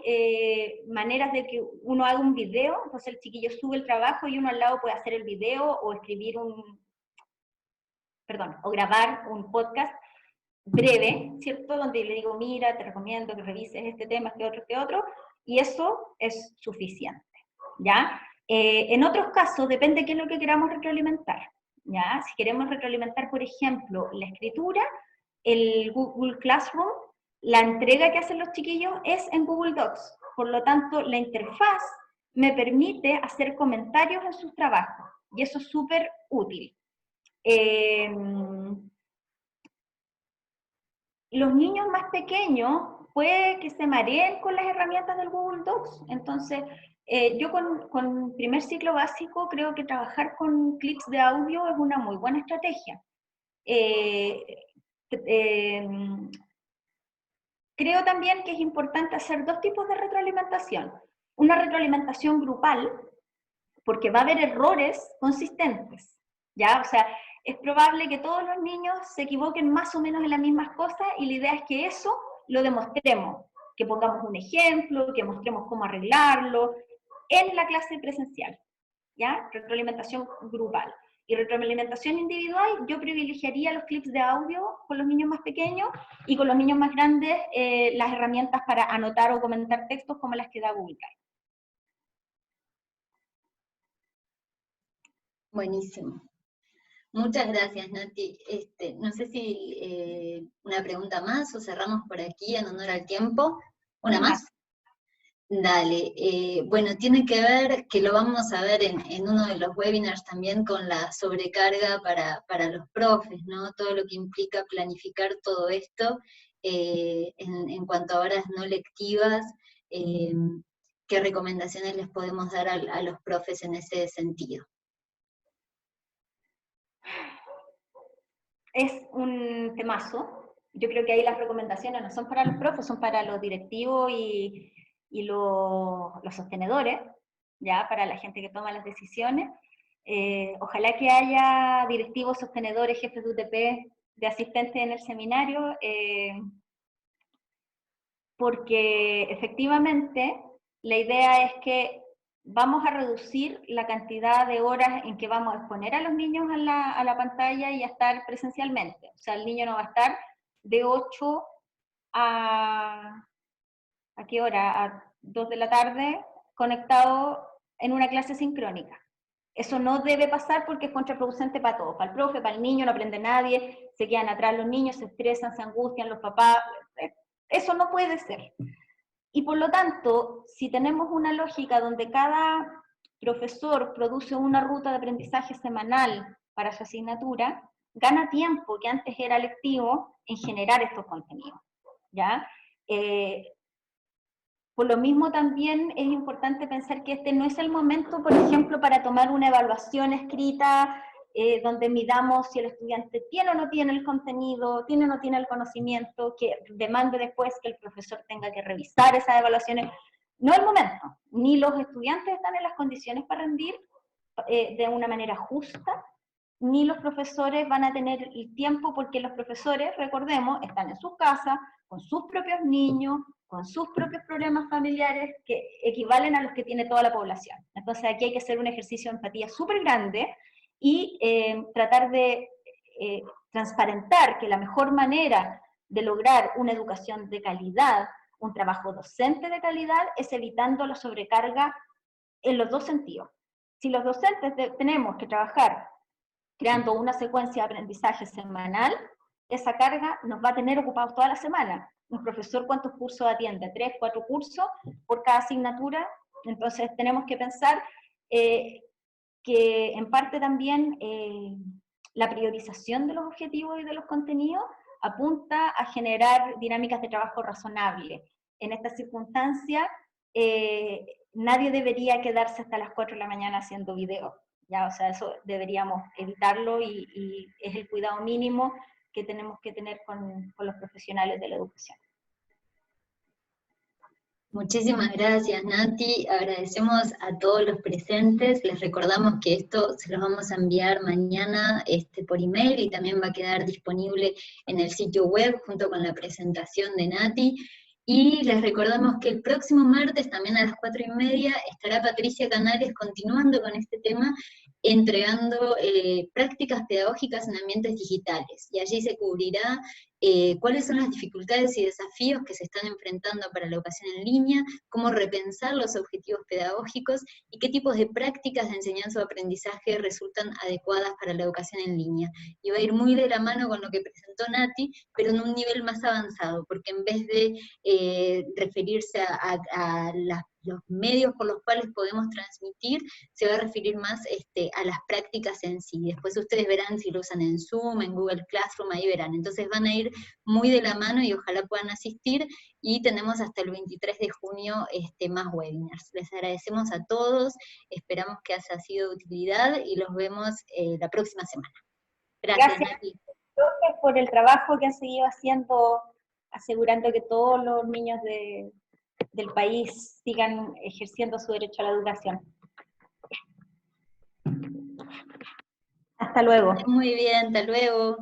maneras de que uno haga un video, entonces el chiquillo sube el trabajo y uno al lado puede hacer el video o escribir o grabar un podcast breve, ¿cierto? Donde le digo, mira, te recomiendo que revises este tema, este otro, y eso es suficiente, ¿ya? En otros casos, depende de qué es lo que queramos retroalimentar, ¿ya? Si queremos retroalimentar, por ejemplo, la escritura, el Google Classroom, la entrega que hacen los chiquillos es en Google Docs, por lo tanto, la interfaz me permite hacer comentarios en sus trabajos, y eso es súper útil. Los niños más pequeños puede que se mareen con las herramientas del Google Docs. Entonces, yo con primer ciclo básico creo que trabajar con clips de audio es una muy buena estrategia. Creo también que es importante hacer dos tipos de retroalimentación. Una retroalimentación grupal, porque va a haber errores consistentes, ¿ya? O sea, es probable que todos los niños se equivoquen más o menos en las mismas cosas y la idea es que eso lo demostremos, que pongamos un ejemplo, que mostremos cómo arreglarlo en la clase presencial, ¿ya? Retroalimentación grupal. Y retroalimentación individual, yo privilegiaría los clips de audio con los niños más pequeños y con los niños más grandes las herramientas para anotar o comentar textos como las que da Google Drive. Buenísimo. Muchas gracias, Nati. No sé si una pregunta más o cerramos por aquí en honor al tiempo. ¿Una más? Dale. Bueno, tiene que ver, que lo vamos a ver en uno de los webinars también, con la sobrecarga para los profes, ¿no? Todo lo que implica planificar todo esto en cuanto a horas no lectivas. ¿Qué recomendaciones les podemos dar a los profes en ese sentido? Es un temazo. Yo creo que ahí las recomendaciones no son para los profes, son para los directivos y y los sostenedores, ya para la gente que toma las decisiones. Ojalá que haya directivos, sostenedores, jefes de UTP, de asistentes en el seminario, porque efectivamente la idea es que vamos a reducir la cantidad de horas en que vamos a exponer a los niños a la pantalla y a estar presencialmente. O sea, el niño no va a estar de 8 ¿a qué hora? A 2 de la tarde conectado en una clase sincrónica. Eso no debe pasar porque es contraproducente para todos, para el profe, para el niño, no aprende nadie, se quedan atrás los niños, se estresan, se angustian los papás. Eso no puede ser. Y por lo tanto, si tenemos una lógica donde cada profesor produce una ruta de aprendizaje semanal para su asignatura, gana tiempo que antes era lectivo en generar estos contenidos, ¿ya? Por lo mismo también es importante pensar que este no es el momento, por ejemplo, para tomar una evaluación escrita donde midamos si el estudiante tiene o no tiene el contenido, tiene o no tiene el conocimiento, que demande después que el profesor tenga que revisar esas evaluaciones. No es el momento, ni los estudiantes están en las condiciones para rendir de una manera justa, ni los profesores van a tener el tiempo, porque los profesores, recordemos, están en sus casas, con sus propios niños, con sus propios problemas familiares que equivalen a los que tiene toda la población. Entonces aquí hay que hacer un ejercicio de empatía súper grande y tratar de transparentar que la mejor manera de lograr una educación de calidad, un trabajo docente de calidad, es evitando la sobrecarga en los dos sentidos. Si los docentes tenemos que trabajar creando una secuencia de aprendizaje semanal, esa carga nos va a tener ocupados toda la semana. Un profesor, ¿cuántos cursos atiende? 3, 4 cursos por cada asignatura. Entonces tenemos que pensar que en parte también la priorización de los objetivos y de los contenidos apunta a generar dinámicas de trabajo razonables. En esta circunstancia, nadie debería quedarse hasta las 4 de la mañana haciendo videos. ¿Ya? O sea, eso deberíamos evitarlo y es el cuidado mínimo que tenemos que tener con los profesionales de la educación. Muchísimas gracias, Nati. Agradecemos a todos los presentes. Les recordamos que esto se los vamos a enviar mañana por email y también va a quedar disponible en el sitio web junto con la presentación de Nati. Y les recordamos que el próximo martes, también a las 4:30, estará Patricia Canales continuando con este tema, entregando prácticas pedagógicas en ambientes digitales. Y allí se cubrirá cuáles son las dificultades y desafíos que se están enfrentando para la educación en línea, cómo repensar los objetivos pedagógicos y qué tipos de prácticas de enseñanza o aprendizaje resultan adecuadas para la educación en línea. Y va a ir muy de la mano con lo que presentó Nati, pero en un nivel más avanzado, porque en vez de referirse a los medios por los cuales podemos transmitir, se va a referir más a las prácticas en sí. Después ustedes verán si lo usan en Zoom, en Google Classroom, ahí verán. Entonces van a ir muy de la mano y ojalá puedan asistir, y tenemos hasta el 23 de junio más webinars. Les agradecemos a todos, esperamos que haya sido de utilidad y los vemos la próxima semana. Gracias, Nati. Gracias por el trabajo que han seguido haciendo, asegurando que todos los niños del país sigan ejerciendo su derecho a la educación. Hasta luego. Muy bien, hasta luego.